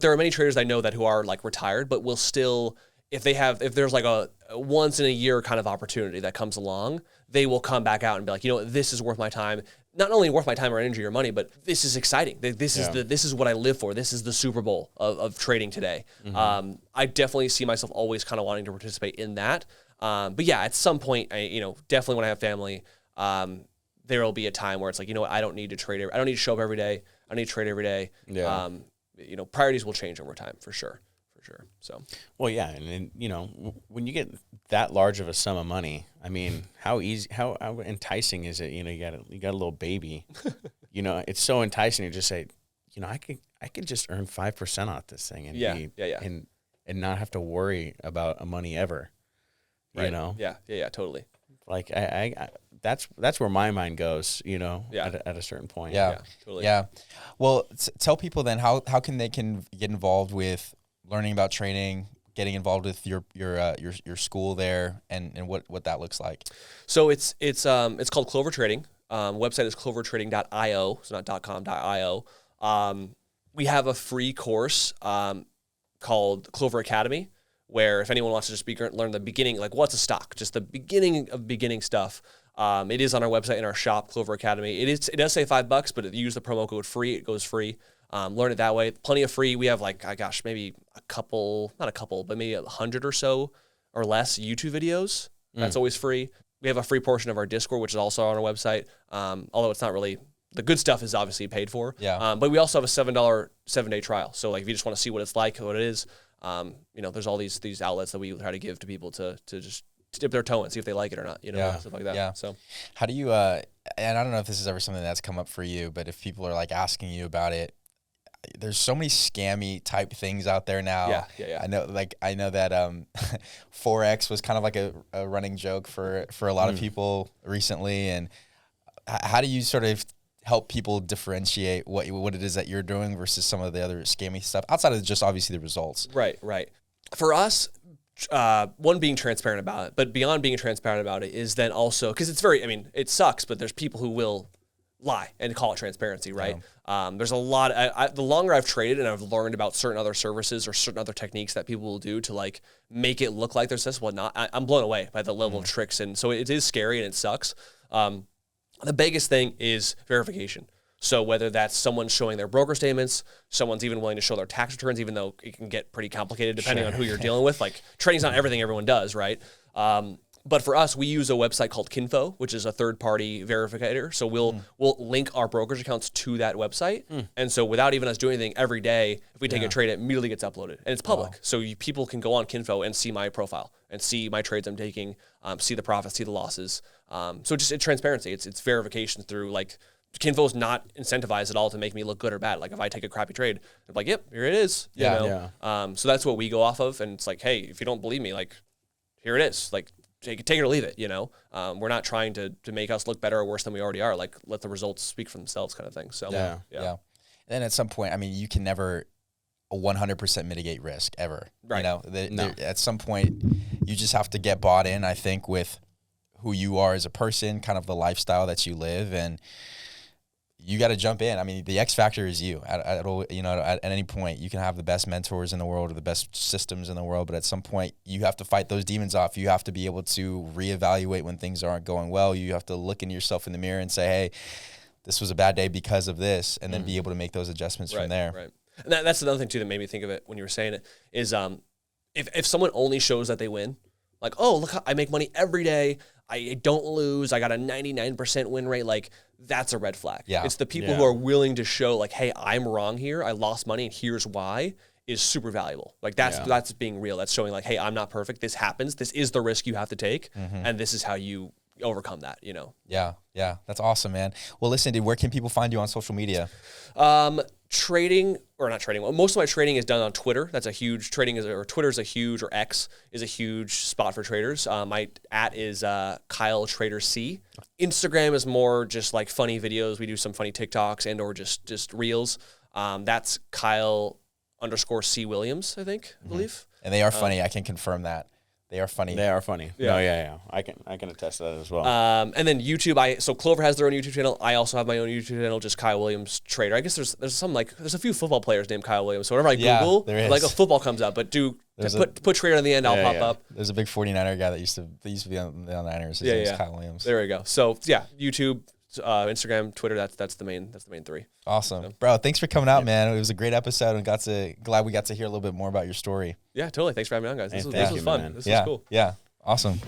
there are many traders I know that who are like retired, but will still, if there's like a once in a year kind of opportunity that comes along, they will come back out and be like, this is worth my time. Not only worth my time or energy or money, but this is exciting. This is what I live for. This is the Super Bowl of trading today. I definitely see myself always kind of wanting to participate in that. But yeah, at some point, definitely when I have family, there will be a time where it's like, I don't need to trade. I don't need to show up every day. I don't need to trade every day. Yeah. Priorities will change over time for sure. So, well, yeah. And when you get that large of a sum of money, I mean, how enticing is it? You got a little baby, it's so enticing to just say, I could just earn 5% off this thing and and not have to worry about money ever, right. Yeah, totally. Like I that's where my mind goes, at a certain point. Yeah, totally. Yeah. Well, tell people then how they can get involved with learning about trading, getting involved with your school there, and what that looks like. So it's called Clover Trading. Website is clovertrading.io, so not .com.io. We have a free course called Clover Academy, where if anyone wants to just learn the beginning, like what's a stock, just the beginning of beginning stuff. It is on our website in our shop, Clover Academy. It does say $5, but if you use the promo code free, it goes free. Learn it that way. Plenty of free. We have maybe not a couple, but maybe 100 or so or less YouTube videos. That's always free. We have a free portion of our Discord, which is also on our website. Although it's not really, the good stuff is obviously paid for. Yeah. But we also have a $7 7-day trial. So like if you just want to see what it's like, what it is, there's all these outlets that we try to give to people to just dip their toe and see if they like it or not, stuff like that. Yeah. So how do you, and I don't know if this is ever something that's come up for you, but if people are like asking you about it, there's so many scammy type things out there now. Yeah. I know that Forex was kind of like a running joke for a lot of people recently. And how do you sort of help people differentiate what it is that you're doing versus some of the other scammy stuff outside of just obviously the results? Right. For us, one, being transparent about it, but beyond being transparent about it is then also, because it sucks, but there's people who will lie and call it transparency, right? Yeah. There's a lot, the longer I've traded and I've learned about certain other services or certain other techniques that people will do to like make it look like there's this, whatnot, I'm blown away by the level of tricks. And so it is scary and it sucks. The biggest thing is verification. So whether that's someone showing their broker statements, someone's even willing to show their tax returns, even though it can get pretty complicated depending on who you're dealing with. Like trading's not everything everyone does, right? But for us, we use a website called Kinfo, which is a third-party verifier. So we'll link our brokerage accounts to that website. And so without even us doing anything, every day, if we take a trade, it immediately gets uploaded. And it's public. Wow. So people can go on Kinfo and see my profile and see my trades I'm taking, see the profits, see the losses. So it's transparency. It's verification through like, Kinfo is not incentivized at all to make me look good or bad. Like if I take a crappy trade, I'm like, yep, here it is. So that's what we go off of. And it's like, hey, if you don't believe me, like here it is. Like take it or leave it. We're not trying to make us look better or worse than we already are. Like let the results speak for themselves, kind of thing. So yeah. And then at some point, I mean, you can never 100% mitigate risk ever. Right. At some point, you just have to get bought in. I think with who you are as a person, kind of the lifestyle that you live, and you got to jump in. I mean, the X factor is you. At any point, you can have the best mentors in the world or the best systems in the world, but at some point, you have to fight those demons off. You have to be able to reevaluate when things aren't going well. You have to look into yourself in the mirror and say, hey, this was a bad day because of this, and then be able to make those adjustments from there. Right. And that's another thing, too, that made me think of it when you were saying it, is if someone only shows that they win, like, oh, look, I make money every day, I don't lose, I got a 99% win rate, like, that's a red flag. Yeah. It's the people who are willing to show, like, hey, I'm wrong here, I lost money, and here's why, is super valuable. Like, that's being real. That's showing, like, hey, I'm not perfect, this happens, this is the risk you have to take, and this is how you overcome that, Yeah, that's awesome, man. Well, listen, dude, where can people find you on social media? Most of my trading is done on Twitter. That's a huge Twitter's a huge, or X is a huge spot for traders. My @ is Kyle Trader C. Instagram is more just like funny videos. We do some funny TikToks and or just reels. That's Kyle_C Williams, I believe. And they are funny. I can confirm that. They are funny. They are funny. Yeah. No, yeah. I can attest to that as well. And then YouTube, so Clover has their own YouTube channel. I also have my own YouTube channel, just Kyle Williams Trader. I guess there's a few football players named Kyle Williams. So whenever I Google, like a football comes up, but put Trader on the end, I'll pop up. There's a big 49er guy that used to be on the Niners. His name is Kyle Williams. There we go. So yeah, YouTube, Instagram, Twitter, that's the main three. Awesome. So, bro, thanks for coming out, man. It was a great episode, and glad we got to hear a little bit more about your story. Yeah, totally. Thanks for having me on, guys. This was fun. Man. This was cool. Yeah. Awesome.